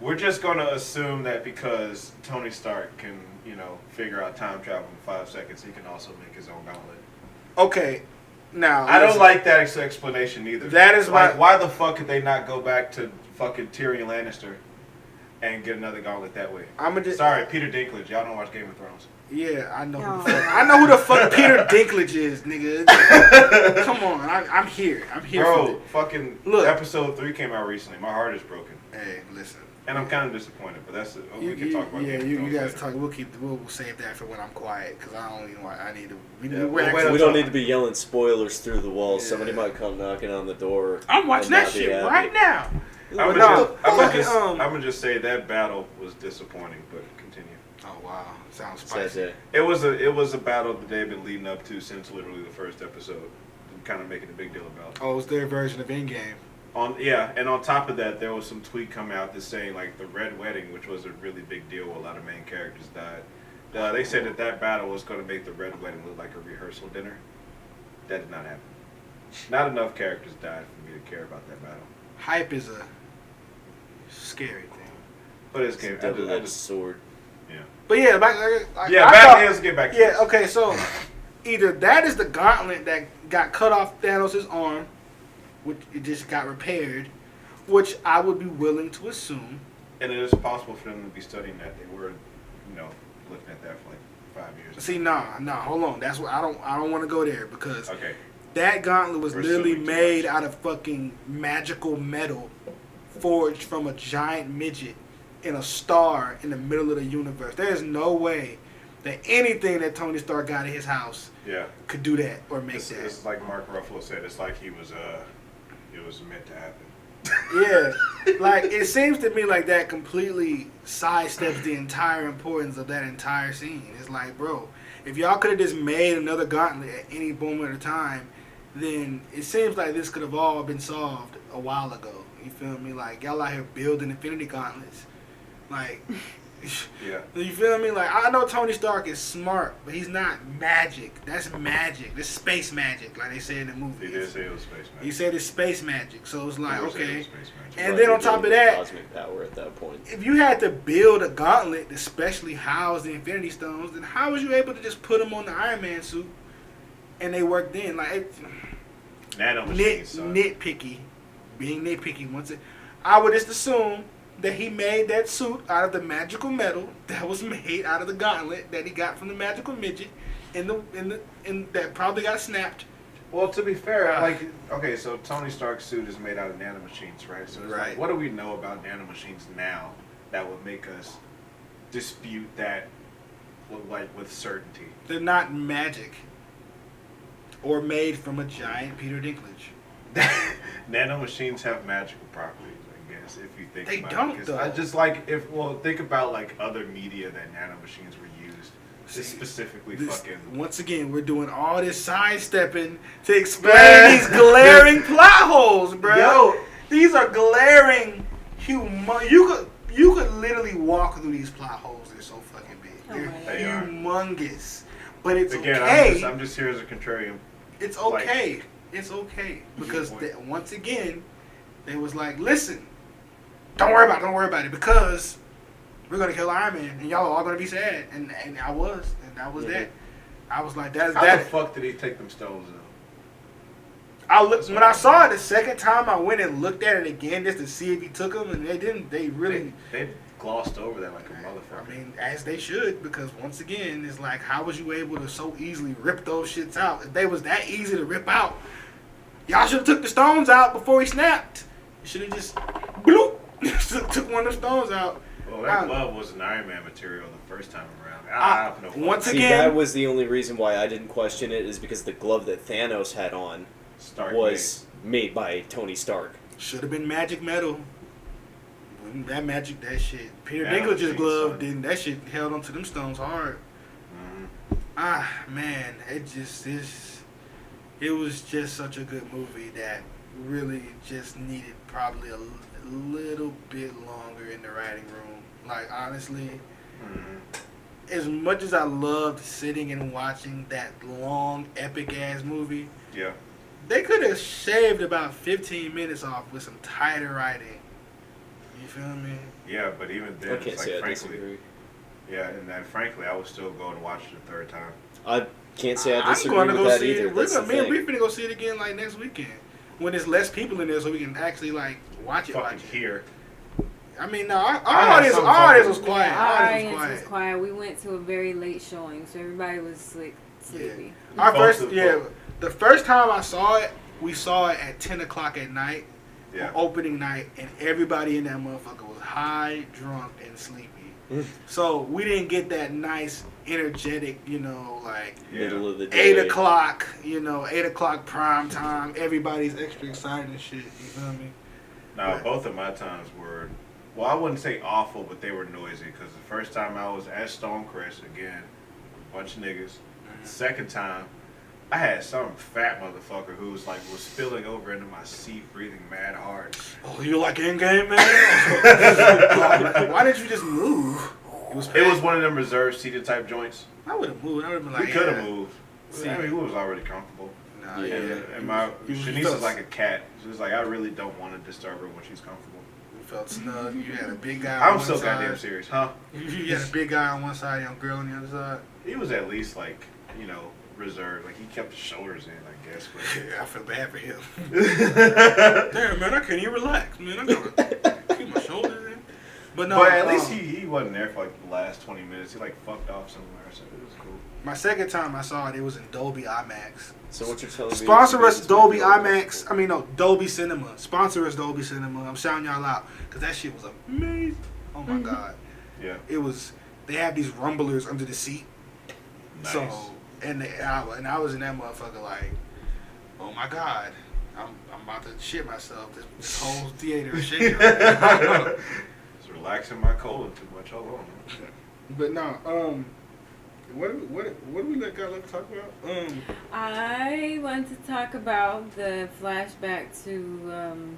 We're just gonna assume that because Tony Stark can, figure out time travel in 5 seconds, he can also make his own gauntlet. Okay, now I don't listen. like that explanation either. That is like, why- why the fuck could they not go back to fucking Tyrion Lannister and get another gauntlet that way? Sorry, Peter Dinklage. Y'all don't watch Game of Thrones. Yeah, I know. No. I know who the fuck Peter Dinklage is, nigga. Come on, I'm here. I'm here for Bro, it. fucking Look. episode 3 came out recently. My heart is broken. Hey, listen. And I'm kind of disappointed, but that's it. We can talk about Game of you Thrones guys later. talk. We'll save that for when I'm quiet because I don't even want. I need to. Yeah, we're well, actually- We don't need to be yelling spoilers through the walls. Yeah. Somebody might come knocking on the door. I'm watching and that not be shit happy. right now. I'm No, gonna just say that battle was disappointing, but continue. Oh wow, sounds Sad spicy. day. It was a battle that they've been leading up to since literally the first episode, kind of making a big deal about. Oh, it's their version of Endgame. And on top of that, there was some tweet coming out that's saying like the Red Wedding, which was a really big deal where a lot of main characters died. They said that battle was going to make the Red Wedding look like a rehearsal dinner. That did not happen. Not enough characters died for me to care about that battle. Hype is a scary thing. But it's It's a game. double-edged sword. Yeah. But yeah, let's get back to Yeah, this. okay, so either that is the gauntlet that got cut off Thanos' arm, which it just got repaired, which I would be willing to assume. And it is possible for them to be studying that. They were, looking at that for like 5 years. See, nah, hold on. That's what I don't want to go there because Okay. that gauntlet was We're literally assuming too made much. out of fucking magical metal forged from a giant midget in a star in the middle of the universe. There is no way that anything that Tony Stark got in his house could do that or make that. It's like Mark Ruffalo said. It's like it was meant to happen. Yeah, like it seems to me like that completely sidesteps the entire importance of that entire scene. It's like, bro, if y'all could have just made another gauntlet at any moment of time, then it seems like this could have all been solved a while ago. You feel me? Like y'all out here building Infinity Gauntlets, like. Yeah. You feel me? Like, I know Tony Stark is smart, but he's not magic. That's magic. This space magic, like they say in the movie. He did say it was space magic. He said it's space magic, so it's like, He did say it okay. was space magic. And then on top of that, cosmic power at that point. if you had to build a gauntlet to specially house the Infinity Stones, then how was you able to just put them on the Iron Man suit and they worked in? Like, nitpicky. Being nitpicky. I would just assume that he made that suit out of the magical metal that was made out of the gauntlet that he got from the magical midget in that probably got snapped. Well, to be fair, so Tony Stark's suit is made out of nanomachines, right? So it's like, what do we know about nanomachines now that would make us dispute that with certainty? They're not magic or made from a giant Peter Dinklage. Nanomachines have magical properties, I guess, if you think they about don't, it. though. I just think about like other media that nanomachines were used. Just specifically Once again, we're doing all this sidestepping to explain these glaring plot holes, bro. Yo, these are glaring, You could literally walk through these plot holes. They're so fucking big. They're humongous. But it's okay. I'm just here as a contrarian. It's okay. It's okay because once again, they was like, listen, don't worry about it because we're gonna kill Iron Man and y'all are all gonna be sad. And that was that. I was like, How the fuck did he take them stones though? When I saw it the second time, I went and looked at it again just to see if he took them, and they didn't. They really they glossed over that like a motherfucker. I mean, as they should, because once again, it's like, how was you able to so easily rip those shits out? If they was that easy to rip out, y'all should have took the stones out before he snapped. You should have just bloop took one of the stones out. Well, that glove was an Iron Man material the first time around. Once again, that was the only reason why I didn't question it, is because the glove that Thanos had on was made by Tony Stark. Should have been magic metal. That shit. Peter Dinklage's glove didn't. That shit held onto them stones hard. Mm-hmm. Man, it was just such a good movie that really just needed probably a little bit longer in the writing room. Like, honestly, as much as I loved sitting and watching that long, epic-ass movie, they could have shaved about 15 minutes off with some tighter writing. You feel me? Yeah, but even then, I can't say I disagree. Yeah, and then frankly, I would still go and watch it a third time. I can't say I disagree with that either. We're finna go see it again like next weekend when there's less people in there, so we can actually like watch it. Here. I mean, no, our audience was quiet. Our audience was quiet. We went to a very late showing, so everybody was like sleepy. Yeah. The first time I saw it, we saw it at 10 o'clock at night, on opening night, and everybody in that motherfucker was high, drunk, and sleepy. So we didn't get that nice, energetic, middle of the day. 8 o'clock, 8 o'clock prime time. Everybody's extra excited and shit. You feel me? No, both of my times were, well, I wouldn't say awful, but they were noisy. Because the first time I was at Stonecrest, again, a bunch of niggas. The second time, I had some fat motherfucker who was spilling over into my seat, breathing mad hard. Oh, you like Endgame, man? Why didn't you just move? It was one of them reserved seated type joints. I would have moved. I would have been like, we could have moved. I mean, we was already comfortable. And my Shanice is like a cat. She's like, I really don't want to disturb her when she's comfortable. felt snug. You had a big guy on I'm one so side. goddamn serious, huh? You had a big guy on one side, young girl on the other side. He was at least like, reserved. Like he kept his shoulders in, I guess. But Yeah, I feel bad for him. Damn, man, I can't even relax, man. I gotta keep my shoulders in. But no, at least he wasn't there for like the last 20 minutes. He like fucked off somewhere, so it was cool. My second time I saw it, it was in Dolby IMAX. So what you're telling me? Sponsor us, Dolby IMAX. I mean, no, Dolby Cinema. Sponsor us, Dolby Cinema. I'm shouting y'all out because that shit was amazing. Oh my god. Yeah. It was. They have these rumblers under the seat. Nice. So and I was in that motherfucker like, oh my god, I'm about to shit myself. This whole theater is shaking. Right now. It's relaxing my colon too much. Hold on. But no, what do we let God talk about? I want to talk about the flashback to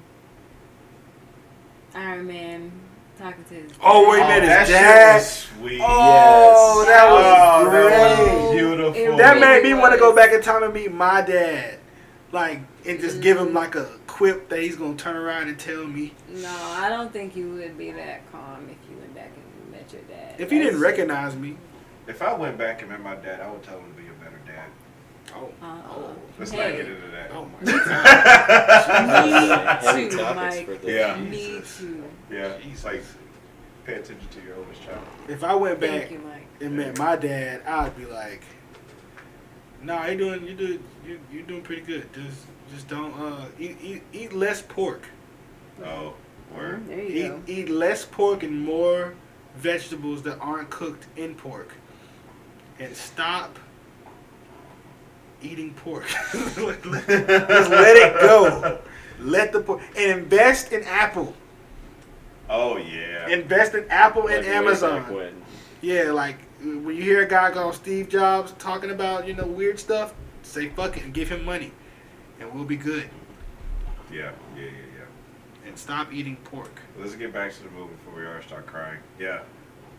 Iron Man talking to his dad. Oh, where he met his that dad. shit was sweet. Oh, Yes. that was that great. was beautiful. That made really me want to was. go back in time and meet my dad. Like, and just give him like a quip that he's going to turn around and tell me. No, I don't think you would be that calm if you went back and met your dad. If he didn't recognize me. If I went back and met my dad, I would tell him to be a better dad. Oh. Let's not get into that. Oh my Heavy Me too, topics Mike. for the Yeah. Me too. Yeah, he's like, pay attention to your oldest child. If I went Thank back you, Mike. and met my dad, I'd be like, "Nah, you're doing pretty good. Just don't eat less pork. Oh, word. There you go. Eat less pork and more vegetables that aren't cooked in pork, and stop eating pork. Just let it go. Let the pork and invest in Apple. Oh yeah. Invest in Apple Like and way back Amazon. when. Yeah, like when you hear a guy called Steve Jobs talking about weird stuff, say fuck it and give him money, and we'll be good. Yeah. And stop eating pork. Let's get back to the movie before we start crying. Yeah.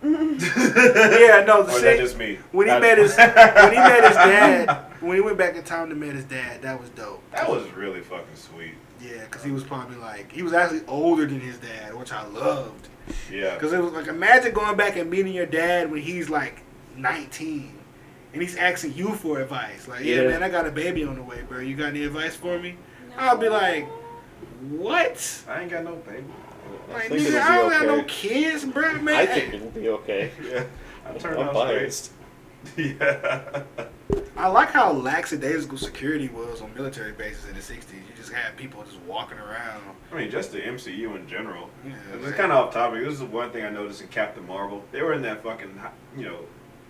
Yeah, no, the Or is that shit. just me? When he met his dad, when he went back in time to meet his dad, that was dope. That was really fucking sweet. Yeah, because he was probably he was actually older than his dad, which I loved. Yeah. Because it was like, imagine going back and meeting your dad when he's like 19, and he's asking you for advice. Like, yeah, man, I got a baby on the way, bro. You got any advice for me? No. I'll be like, what? I ain't got no baby. Like, think nigga, it'll I be don't got no okay. kids, bro, man. I think it'll be okay. Yeah. I turned I'm out biased. straight. Yeah. I like how lackadaisical security was on military bases in the 60s. You just had people just walking around. I mean, just the MCU in general. Yeah, It's man. kind of off topic. This is one thing I noticed in Captain Marvel. They were in that fucking,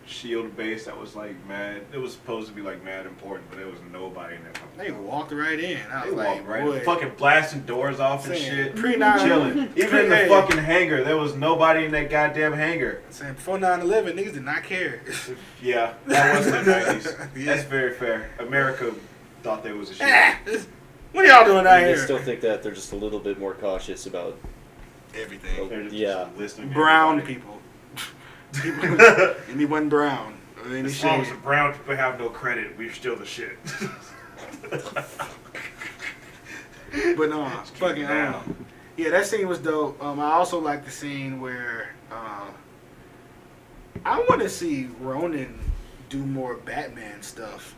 shield base that was like mad. It was supposed to be like mad important, but there was nobody in that fucking. They walked right in. I They was like, walked right boy. in, fucking blasting doors off and Saying, shit. pre-9/11. Chilling. Even in the Hey. fucking hangar, there was nobody in that goddamn hangar. Saying before 9/11, niggas did not care. Yeah, that was the 90s. Yeah. That's very fair. America thought there was a shit. What are y'all doing out I here? still think that they're just a little bit more cautious about. Everything. They're just Yeah. listening to Brown everybody. people. And he wasn't brown. Or any As long as shade. the brown people have no credit, we're still the shit. But no, keep fucking it down. yeah, that scene was dope. I also like the scene where I want to see Ronan do more Batman stuff.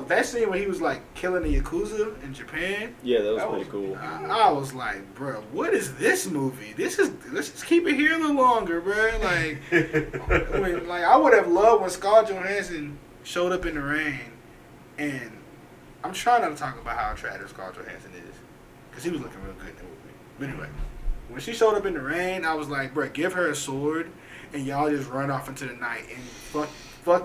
That scene when he was like killing the Yakuza in Japan, Yeah, that was That pretty was- cool. I was like, bro, what is this movie? Let's just keep it here a little longer, bro. Like, I would have loved when Scarlett Johansson showed up in the rain, and I'm trying not to talk about how attractive Scarlett Johansson is, because he was looking real good in the movie. But anyway, when she showed up in the rain, I was like, bro, give her a sword, and y'all just run off into the night and fuck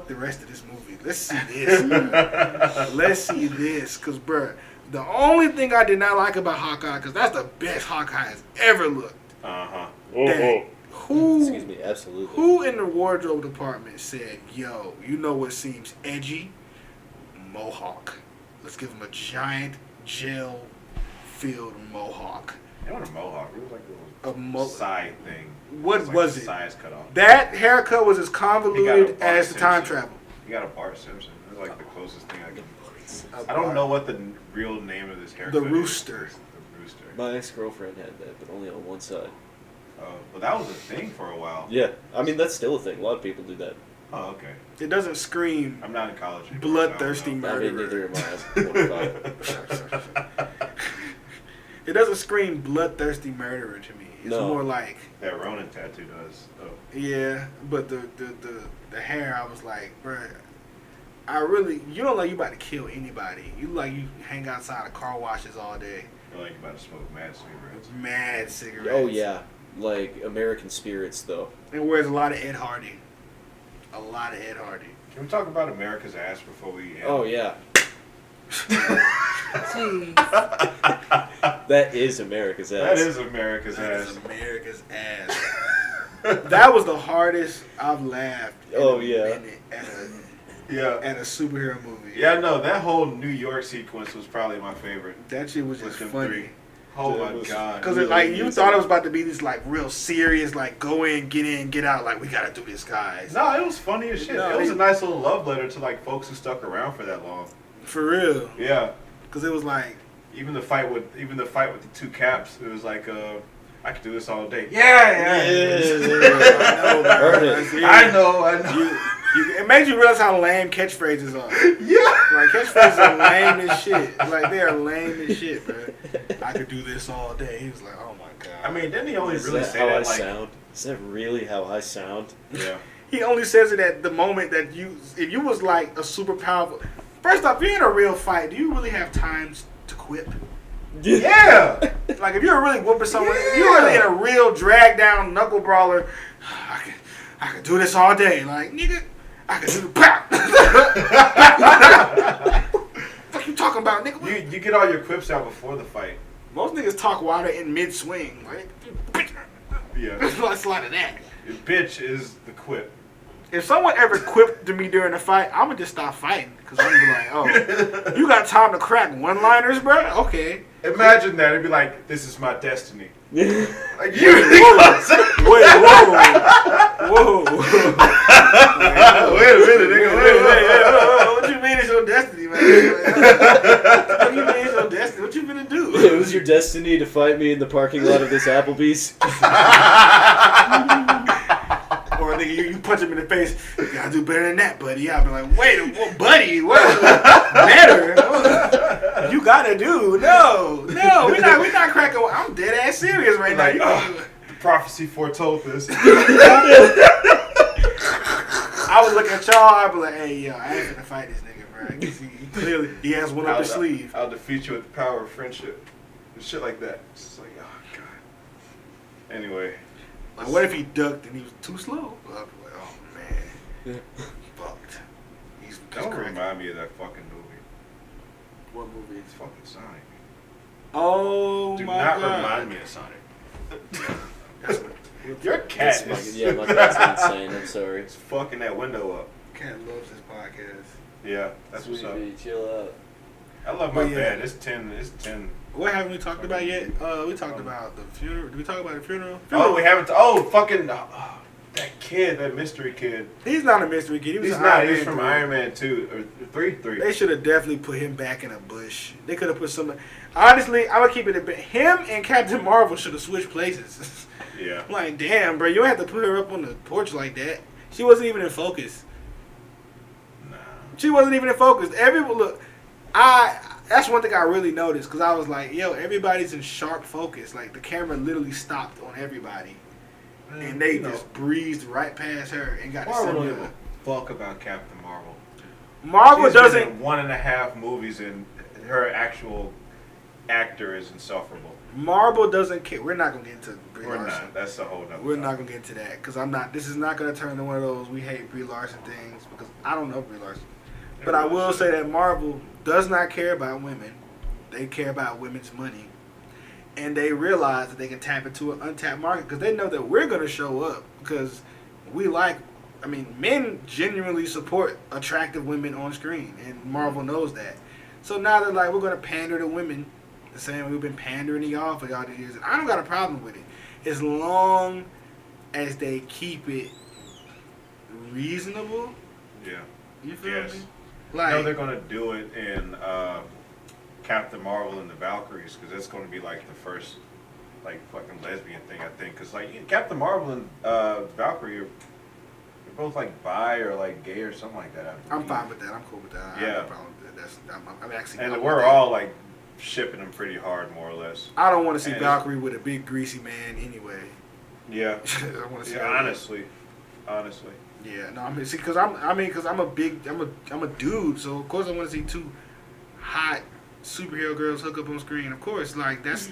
the rest of this movie. Let's see this, bro. Let's see this, because, bro, the only thing I did not like about Hawkeye, because that's the best Hawkeye has ever looked. Uh-huh. Dang. Excuse me, absolutely. Who in the wardrobe department said, yo, you know what seems edgy? Mohawk. Let's give him a giant gel-filled mohawk. It wasn't a mohawk. It was like A a mo- side thing. What like was the it? Size cut off. That haircut was as He got convoluted a Bart as the time Simpson. travel. You got a Bart Simpson. It was like the closest thing I could. I don't know what the real name of this haircut The is. Rooster. The Rooster. My ex-girlfriend had that, but only on one side. But that was a thing for a while. Yeah, I mean that's still a thing. A lot of people do that. Oh, okay. It doesn't scream I'm not in college anymore. bloodthirsty so I murderer. mean, neither am I. 25. It doesn't scream bloodthirsty murderer to me. It's No. more like That Ronin tattoo does. Oh. yeah, but the hair, I was like, bruh, you don't like you about to kill anybody. You hang outside of car washes all day. You're like about to smoke mad cigarettes. Mad cigarettes. Oh yeah, like American Spirits though. And wears a lot of Ed Hardy. A lot of Ed Hardy. Can we talk about America's ass before we end? Oh yeah, Jeez. that is America's ass. That is America's That ass. is America's ass. That was the hardest I've laughed in Oh, a yeah. minute Yeah. at a superhero movie. Yeah, no, that whole New York sequence was probably my favorite. That shit was With just them funny. three. Oh That my was- god. Because Really you needs thought it. it was about to be this like real serious, like go in, get out, like we gotta do this, guys. No, it was funny as shit. No, it was they- a nice little love letter to like folks who stuck around for that long. For real. Yeah. Because it was like, Even the fight with the two caps, it was like I could do this all day. Yeah. Heard it. I know. it made you realize how lame catchphrases are. Yeah. Like catchphrases are lame as shit. Like they are lame as shit, bro. I could do this all day. He was like, oh my god. I mean, didn't he only Is really that say how that I like sound? Is that really how I sound? Yeah. He only says it at the moment that if you was like a super powerful. First off, if you're in a real fight, do you really have time to quit? Yeah. Like if you're really whooping someone, if you're really in a real drag down knuckle brawler, I could do this all day. Like nigga, I could do the What you talking about, nigga? You get all your quips out before the fight. Most niggas talk water in mid swing. Like, Yeah. there's a lot of that. Your bitch is the quip. If someone ever quipped to me during a fight, I'm gonna just stop fighting because I'm gonna be like, oh, you got time to crack one-liners, bro? Okay. Imagine that. It'd be like, this is my destiny. Like, you Wait, whoa. Wait a minute, nigga. Wait. What you mean it's your destiny, man? What you mean it's your destiny? What you gonna do? It was your destiny to fight me in the parking lot of this Applebee's. Or nigga, you punch him in the face. You gotta do better than that, buddy. I'll be like, wait, well, buddy, what? Better? You gotta do? No, we're not cracking. I'm dead ass serious right now. Like, You the prophecy foretold this. I was looking at y'all. I'd be like, hey, yo, I ain't gonna fight this nigga, bro. I can see clearly he has one up his sleeve. I'll defeat you with the power of friendship. And shit like that. It's just like, oh god. Anyway. Like, what if he ducked and he was too slow? I'd be like, oh man, fucked. He's Don't cracking. remind me of that fucking movie. What movie? It's fucking Sonic. Oh Do my not god. remind me of Sonic. That's what Your cat That's is my cat's insane. I'm sorry. it's fucking that window up. Cat loves this podcast. Yeah, that's what's up. Sweetie, chill out. I love my But yeah. bed. It's 10. What haven't we talked about yet? We talked about the funeral. Did we talk about the funeral? Oh, we haven't. Oh, fucking. That kid, that mystery kid. He's not a mystery kid. He was He's an not. Iron He's Man from 3. Iron Man 2 or 3. They should have definitely put him back in a bush. They could have put somebody. Honestly, I'm gonna keep it a bit. Him and Captain Marvel should have switched places. Yeah. I'm like, damn, bro, you don't have to put her up on the porch like that. She wasn't even in focus. Nah. She wasn't even in focus. That's one thing I really noticed because I was like, yo, everybody's in sharp focus. Like the camera literally stopped on everybody, and they just breezed right past her and got to Marvel send don't her. give a fuck about Captain Marvel. Marvel She's been doesn't. in 1.5 movies and her actual actor is insufferable. Marvel doesn't care. We're not gonna get into Brie We're Larson. not. That's a whole nother. We're not gonna get into that because I'm not. This is not gonna turn into one of those we hate Brie Larson things because I don't know Brie Larson. But I will say that Marvel does not care about women. They care about women's money, and they realize that they can tap into an untapped market because they know that we're gonna show up because we like. I mean, men genuinely support attractive women on screen, and Marvel knows that. So now they're like, we're gonna pander to women. The same way we've been pandering to y'all for y'all these years. And I don't got a problem with it. As long as they keep it reasonable. Yeah. You feel Yes. me? I know Like, they're gonna do it in Captain Marvel and the Valkyries, because that's going to be like the first like fucking lesbian thing, I think. Because like Captain Marvel and Valkyrie are both like bi or like gay or something like that. I'm fine with that. I'm cool with that. I have no problem with that. I'm actually. And we're all like shipping them pretty hard, more or less. I don't want to see Valkyrie with a big greasy man anyway. Yeah. I want to see. Yeah, honestly. Yeah, no, I mean, see, because I'm a dude, so of course I want to see two hot superhero girls hook up on screen. Of course, like that's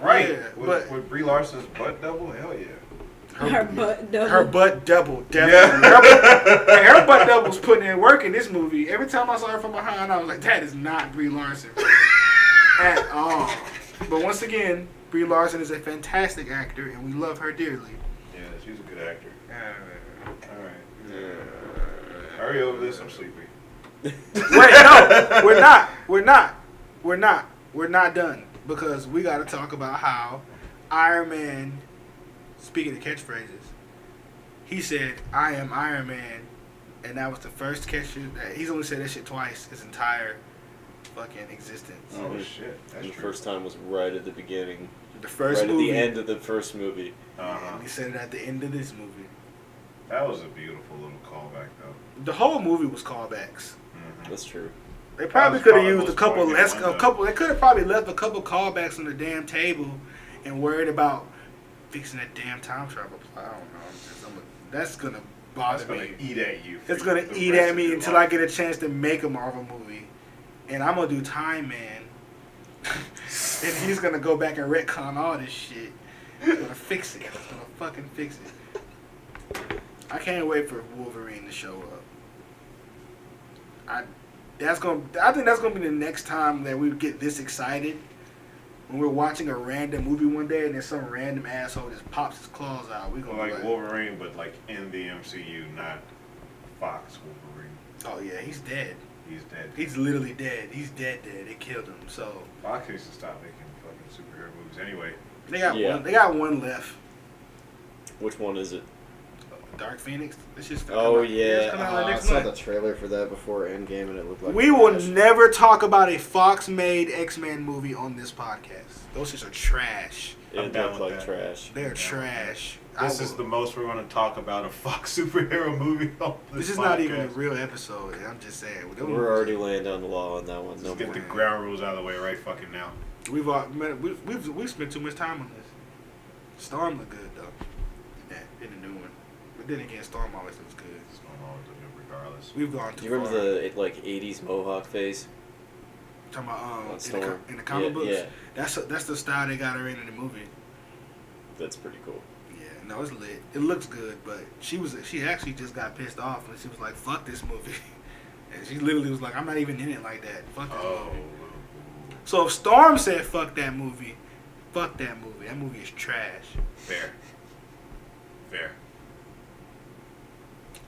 right. Yeah, with Brie Larson's butt double, hell yeah. Her butt double. Her butt double, definitely. Yeah. Her butt double's putting in work in this movie. Every time I saw her from behind, I was like, that is not Brie Larson at all. But once again, Brie Larson is a fantastic actor, and we love her dearly. Yeah, she's a good actor. All right. Hurry over this. I'm sleepy. Wait, no, we're not done, because we got to talk about how Iron Man. Speaking of catchphrases, he said, "I am Iron Man," and that was the first catch. He's only said that shit twice his entire fucking existence. Oh shit! That's the first time was right at the beginning. The first right movie. At the end of the first movie. And he said it at the end of this movie. That was a beautiful little callback, though. The whole movie was callbacks. Mm-hmm. That's true. They probably could have used a couple less. They could have probably left a couple callbacks on the damn table, and worried about fixing that damn time travel. I don't know. That's gonna bother me. It's gonna eat at you. It's gonna eat at me until I get a chance to make a Marvel movie, and I'm gonna do Time Man, and he's gonna go back and retcon all this shit. He's gonna fix it. He's gonna fucking fix it. I can't wait for Wolverine to show up. I think that's gonna be the next time that we get this excited. When we're watching a random movie one day and then some random asshole just pops his claws out, we gonna like Wolverine, but like in the MCU, not Fox Wolverine. Oh yeah, he's dead. He's dead. He's literally dead. He's dead. They killed him. So Fox needs to stop making fucking superhero movies anyway. They got one left. Which one is it? Dark Phoenix. It's just I saw the trailer for that before Endgame, and it looked like we will never talk about a Fox-made X-Men movie on this podcast. Those shits are trash. It looked like trash. They're trash. This is the most we're going to talk about a Fox superhero movie on this is podcast. Not even a real episode. I'm just saying. We're already laying down the law on that one. Let's get the ground rules out of the way right fucking now. We've spent too much time on this. Storm look good though. Yeah, in the new one. But then again, Storm always looks good. Storm always looks good regardless. We've gone too far. Do you remember the 80s mohawk phase? Talking about Storm. In the comic books? Yeah. That's the style they got her in the movie. That's pretty cool. Yeah, no, it's lit. It looks good, but she actually just got pissed off and she was like, "Fuck this movie," and she literally was like, "I'm not even in it like that. Fuck this movie." So if Storm said, "Fuck that movie," fuck that movie. That movie is trash. Fair.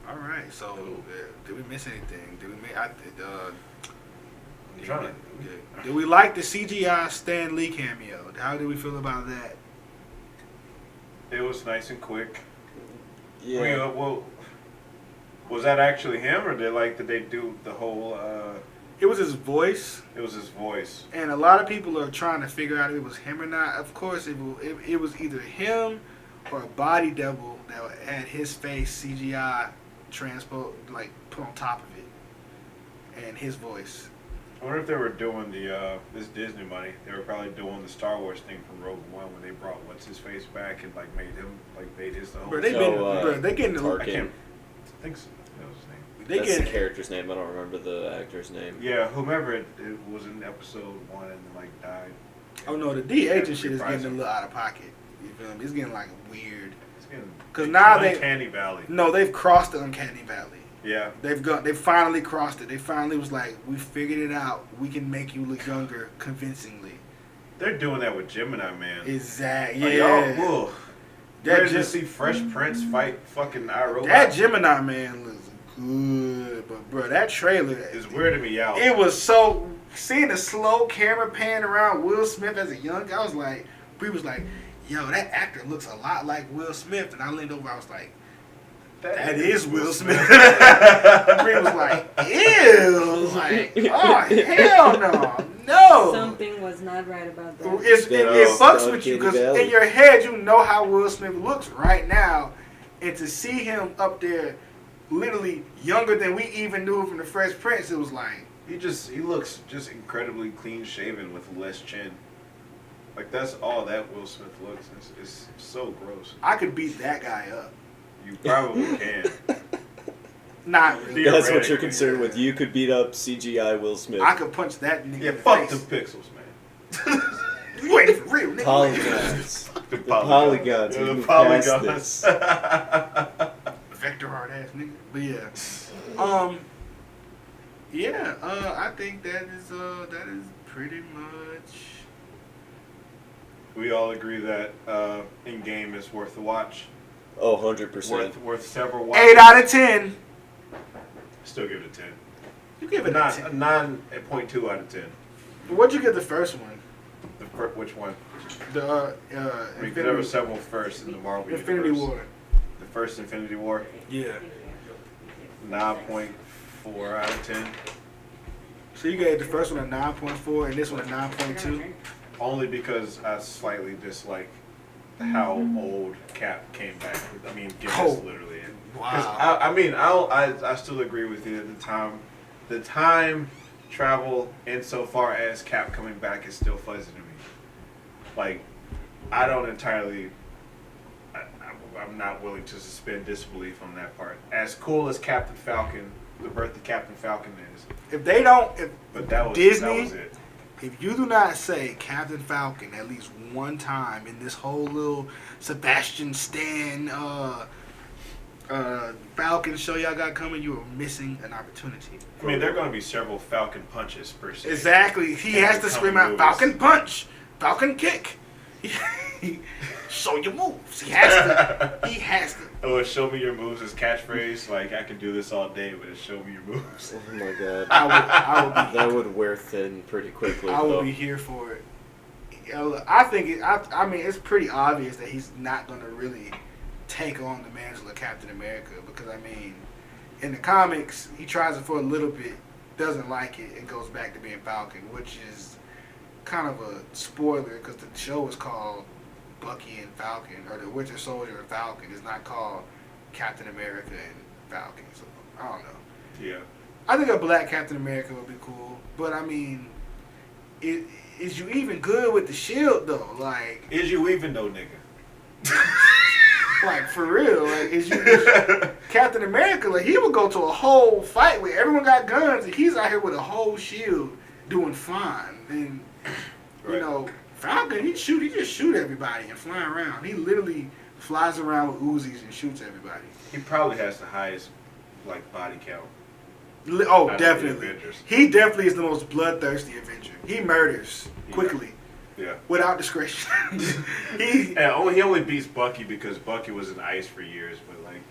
All right. So did we miss anything? Did we make? Did we like the CGI Stan Lee cameo? How did we feel about that? It was nice and quick. Yeah. I mean, well, was that actually him, or did they do the whole? It was his voice. It was his voice. And a lot of people are trying to figure out if it was him or not. Of course, it was either him or a body double that had his face CGI put on top of it, and his voice. I wonder if they were doing this Disney money. They were probably doing the Star Wars thing from Rogue One when they brought what's his face back and made his the whole. Bro, they getting Tarkin. I think so. That was his name. That's the character's name. I don't remember the actor's name. Yeah, whomever it was in episode 1 and died. Oh no, the de-aging shit is getting a little out of pocket. You feel me? It's getting weird. It's getting because now Uncanny Valley. No, they've crossed the Uncanny Valley. Yeah. They finally crossed it. They finally was like, we figured it out. We can make you look younger convincingly. They're doing that with Gemini Man. Exactly. Yeah. Y'all, ready to see Fresh Prince fight fucking iRobot? That Gemini Man looks good, but bro, that trailer is weirding me out. It was so seeing the slow camera pan around Will Smith as a young guy. I was like, Bree was like, yo, that actor looks a lot like Will Smith, and I leaned over. I was like, that is Will Smith. Bree was like, ew. I was like, oh hell no, No. Something was not right about that. It fucks with you because Valley. in your head you know how Will Smith looks right now, and to see him up there, literally younger than we even knew from the Fresh Prince, it was like He looks just incredibly clean shaven with less chin. Like that's all that Will Smith looks. It's so gross. I could beat that guy up. You probably can. Not really. That's what you're concerned with. You could beat up CGI Will Smith. I could punch that nigga. Yeah, in the fuck face. the pixels, man. You ain't for real, nigga. Polygons. The polygons. Yeah, We the moved past polygons. this. Vector hard ass nigga. But yeah. I think that is pretty much. We all agree that Endgame is worth the watch. Oh, 100%. Worth several watches. 8 out of 10. Still give it a 10. You give it a 10. 9.2 out of 10. What'd you give the first one? Which one? The I mean, there were several firsts in the Marvel Infinity universe. War. The first Infinity War. Yeah. 9.4 out of 10. So you gave the first one a 9.4 and this one a 9.2. Only because I slightly dislike how old Cap came back. I mean, literally. Wow. I still agree with you. The time travel insofar as Cap coming back is still fuzzy to me. Like, I don't entirely. I'm not willing to suspend disbelief on that part. As cool as Captain Falcon, the birth of Captain Falcon is. If they don't, But that was Disney. That was it. If you do not say Captain Falcon at least one time in this whole little Sebastian Stan Falcon show y'all got coming, you are missing an opportunity. I mean, there are going to be several Falcon punches per se. Exactly. He has to scream out Falcon Punch, Falcon Kick. Show your moves. He has to. He has to. Oh, show me your moves is catchphrase. Like, I can do this all day, but it's show me your moves. Oh my god. I would be. That would wear thin pretty quickly. I would be here for it. I think. I mean, it's pretty obvious that he's not going to really take on the mantle of Captain America because I mean, in the comics, he tries it for a little bit, doesn't like it, and goes back to being Falcon, which is kind of a spoiler because the show is called Bucky and Falcon, or the Winter Soldier and Falcon. It's not called Captain America and Falcon. So I don't know. Yeah. I think a black Captain America would be cool, but I mean, is you even good with the shield though? Like, Is you even though, nigga? like for real? Like, is Captain America? Like, he would go to a whole fight where everyone got guns, and he's out here with a whole shield doing fine. And you know, Falcon, he just shoot everybody and fly around. He literally flies around with Uzis and shoots everybody. He probably has the highest, like, body count. Oh, Out of definitely. the Avengers. He definitely is the most bloodthirsty Avenger. He murders quickly, Yeah. without discretion. He only beats Bucky because Bucky was in ice for years, but like,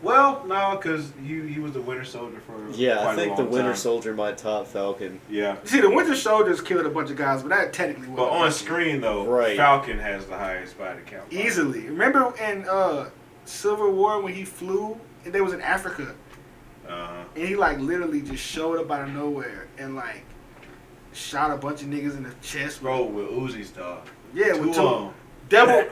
well, no, because he was the Winter Soldier for Yeah, quite I think a the long Winter time. Soldier might top Falcon. Yeah, See, the Winter Soldiers killed a bunch of guys, but that technically but wasn't on screen though, Right. Falcon has the highest body count. easily. Remember in Civil War when he flew and they was in Africa and he like literally just showed up out of nowhere and like shot a bunch of niggas in the chest. Bro, with Uzi's dog. Yeah, Two with of two. 'em. Devil,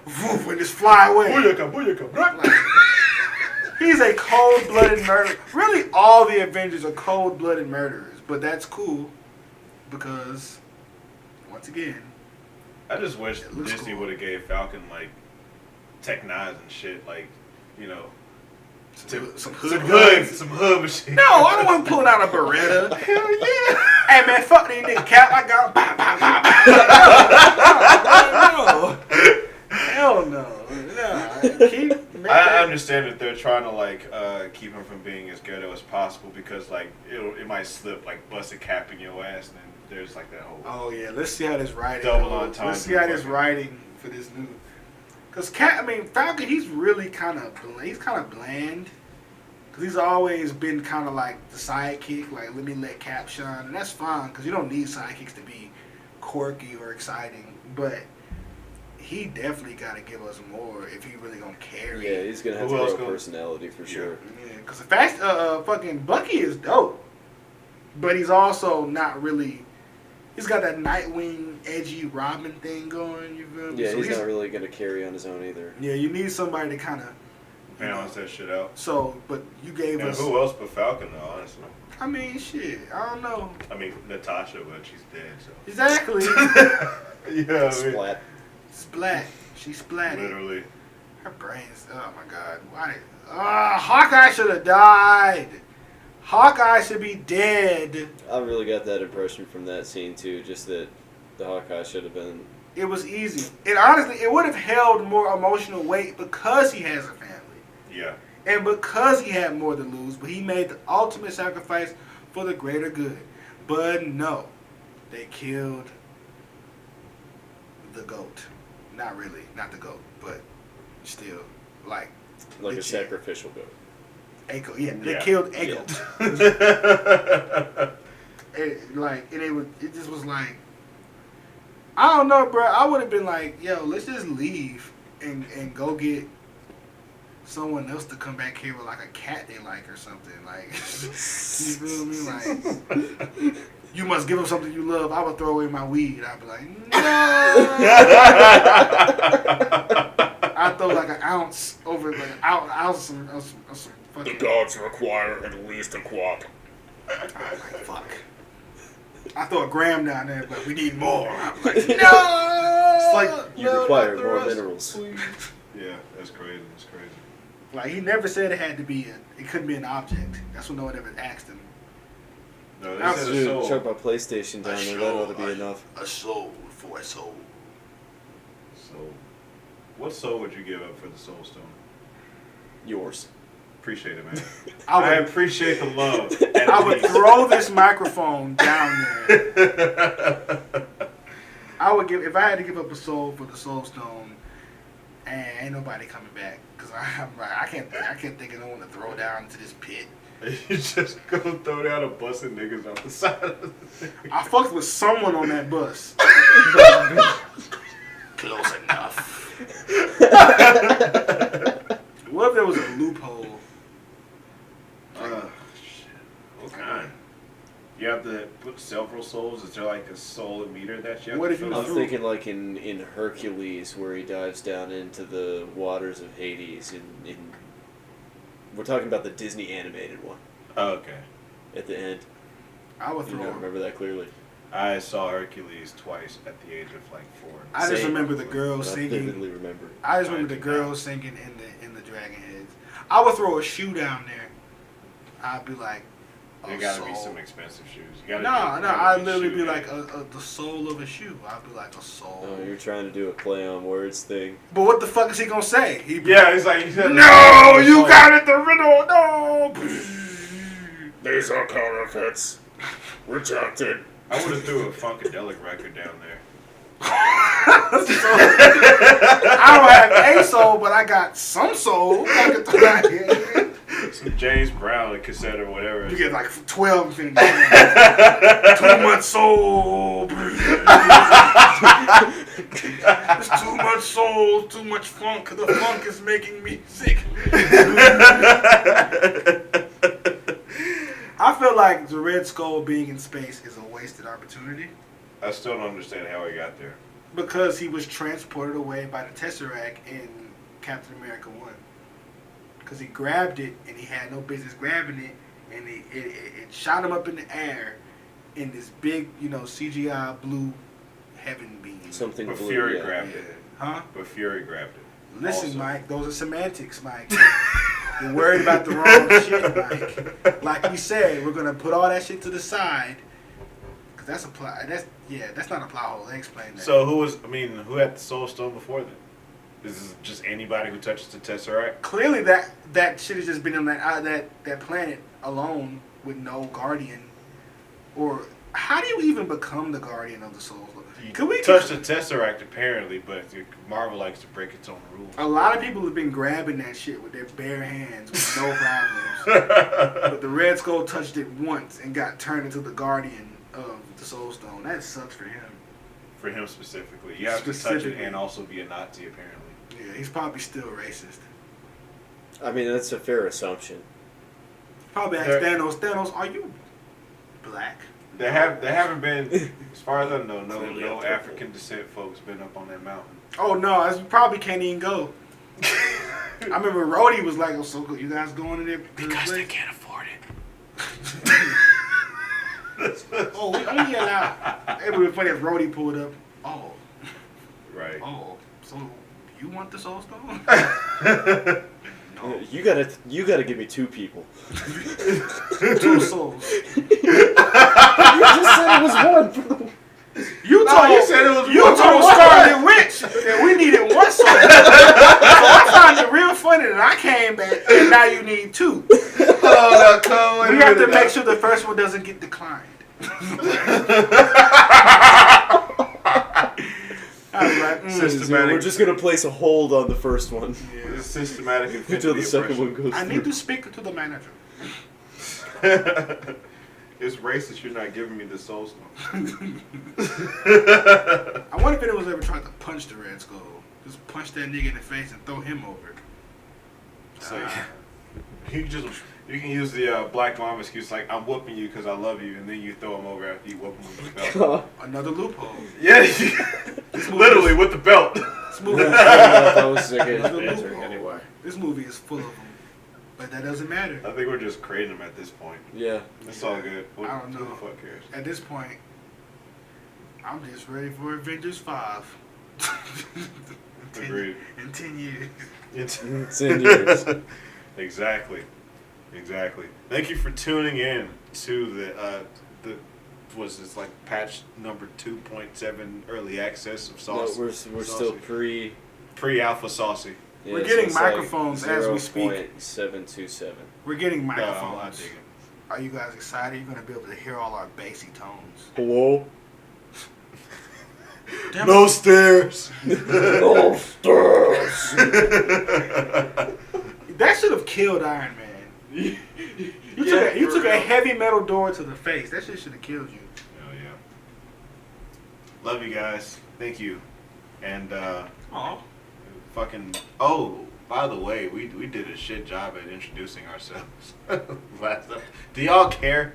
woof, and just fly away. Booyaka. Like, he's a cold-blooded murderer. Really, all the Avengers are cold-blooded murderers, but that's cool because, once again, I just wish It looks Disney cool. would have gave Falcon like tech knives and shit, like, you know, some some hood hood machine. No, I don't want to pull out a Beretta. Hell yeah. Hey man, fuck these niggas, Cap. I got pow, pow, pow, pow. No. Hell no. No. I understand that they're trying to like keep him from being as ghetto as possible because like it might slip, like bust a cap in your ass, and then there's like that whole. Oh yeah, let's see how this writing Double goes. entendre Let's see how this fucking- writing for this new. Cause Falcon, he's really kind of bland. Cause he's always been kind of like the sidekick, like let me let Cap shine, and that's fine. Cause you don't need sidekicks to be quirky or exciting, but he definitely got to give us more if he really gonna carry. Yeah, he's gonna have Who to else grow gonna- personality for sure. Yeah, cause the fact, fucking Bucky is dope. but he's also not really. He's got that Nightwing, edgy Robin thing going. You feel me? Yeah, so he's not really going to carry on his own either. Yeah, you need somebody to kind of balance that shit out. So, but you gave us. Who else but Falcon, though? Honestly. I mean, shit. I don't know. I mean, Natasha, but she's dead. So. Exactly. Yeah. Splat. Splat. She splatted. Literally. Her brains. Oh my god. Why? Hawkeye should have died. Hawkeye should be dead. I really got that impression from that scene too. Just that the Hawkeye should have been. It was easy. And honestly, it would have held more emotional weight because he has a family. Yeah. And because he had more to lose, but he made the ultimate sacrifice for the greater good. But no, they killed the GOAT. Not really, not the GOAT, but still, like a sacrificial goat. Echo, yeah, they killed Echo. Yeah. It just was like, I don't know, bro. I would have been like, yo, let's just leave and go get someone else to come back here with like a cat they like or something. Like, you feel me? Like, you must give them something you love. I would throw away my weed. I'd be like, no. I'd throw like an ounce over, like an ounce of some fucking. The gods require at least a quart. I'm like, fuck. I throw a gram down there, but we need more. I'm like, no. It's like You require more minerals. Yeah, that's crazy. That's crazy. Like, he never said it had to be it couldn't be an object. That's what no one ever asked him. No, they said a Dude, soul. chuck my PlayStation down there. That ought to be enough. A soul for a soul. Soul. What soul would you give up for the Soul Stone? Yours. Appreciate it, man. I I would, appreciate the love. I would throw this microphone down there. I would give, if I had to give up a soul for the Soul Stone, and ain't nobody coming back, because I can't think of no one to throw down into this pit. You just go throw down a bus of niggas off the side of the thing. I fucked with someone on that bus. Close enough. What if there was a loophole? Shit. What kind? You have to put several souls. Is there like a soul meter that you have What to if you fill I'm up? threw- thinking like in Hercules, where he dives down into the waters of Hades. We're talking about the Disney animated one Oh, okay. at the end. I would You throw. don't remember that clearly. I saw Hercules twice at the age of like 4. I just Same. remember the girl But I singing. vividly remember. I just remember the girl singing in the Dragon Heads. I would throw a shoe down there. I'd be like, There a gotta be soul. some expensive shoes. You gotta No, do a I'd shoe, literally be yeah. like the soul of a shoe. I'd be like a soul. Oh, you're trying to do a play on words thing. But what the fuck is he gonna say? He'd be Yeah, he's like, he said, no, you got it, the riddle, no. These are counterfeits. Rejected. I would have threw a Funkadelic record down there. I don't have a soul, but I got some soul. I can throw out here. Some James Brown, a cassette or whatever. You get like 12 and 2 months soul. It's too much soul, too much funk. The funk is making me sick. I feel like the Red Skull being in space is a wasted opportunity I still don't understand how he got there. because he was transported away by the Tesseract in Captain America 1. Because he grabbed it and he had no business grabbing it, and it shot him up in the air in this big, CGI blue heaven beam. Something But blue, Fury yeah. grabbed it. Huh? But Fury grabbed it. Listen, Also. Mike, those are semantics, Mike. You're worried about the wrong shit, Mike. Like we said, we're gonna put all that shit to the side. Cause that's a plot. That's not a plot hole. They explained that. So who had the Soul Stone before then? This is just anybody who touches the Tesseract? Clearly, that shit has just been on that planet alone with no guardian. Or how do you even become the guardian of the Soul? Could we touch the Tesseract apparently, but Marvel likes to break its own rules. A lot of people have been grabbing that shit with their bare hands with no problems. But the Red Skull touched it once and got turned into the guardian of the Soul Stone. That sucks for him. For him specifically. You have to touch it and also be a Nazi apparently. Yeah, he's probably still racist. I mean, that's a fair assumption. Probably asked There- Thanos, are you Black. There haven't been, as far as I know, no African descent folks been up on that mountain. Oh no, you probably can't even go. I remember Rhodey was like, "Oh, so you guys going in there Because they can't afford it. Oh, we only allow." It would be funny if Rhodey pulled up. Oh, Right. oh, so you want the Soul Stone? No, You gotta give me 2 people. 2 souls. You just said it was one. For the... You said it was you one. told Scarlet Witch that we needed 1 soul. So I found it real funny that I came back and now you need 2. We have to make sure the first one doesn't get declined. I was like, Systematic. We're just gonna place a hold on the first one It's systematic until the second one goes. I through. need to speak to the manager. It's racist you're not giving me the Soul Stone. I wonder if anyone was ever tried to punch the Red Skull. Just punch that nigga in the face and throw him over. So you can use the Black Mamba excuse like, I'm whooping you because I love you, and then you throw him over after you whoop him with the belt. Another loophole. Yeah, literally with the belt. This movie, That was sick answering anyway. this movie is full of them. But that doesn't matter. I think we're just creating them at this point. Yeah. It's all good. I don't know. Who the fuck cares? At this point, I'm just ready for Avengers 5. Agreed. In 10 years. It's 10 years. Exactly. Thank you for tuning in to the was this like patch number 2.7 early access of Saucy. No, we're still pre-alpha Saucy. Yeah, We're getting so it's microphones as we speak. 0.727. We're getting I microphones. dig it. Are you guys excited? You're going to be able to hear all our bassy tones. Hello? Damn No it. stairs. No stars. That should have killed Iron Man. You took a heavy metal door to the face. That shit should have killed you. Oh yeah. Love you guys. Thank you. And by the way, we did a shit job at introducing ourselves last time. Do y'all care?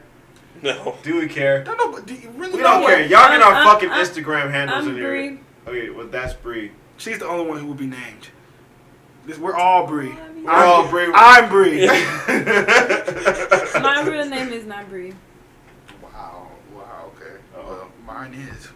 No. Do we care? No, but do you really We don't care. Y'all get our fucking Instagram handles I'm in here. Bree. Okay, well that's Bree. She's the only one who will be named. We're all Bree. We're all Bree. I'm Bree. My real name is not Bree. Wow, okay. Oh. Well, mine is.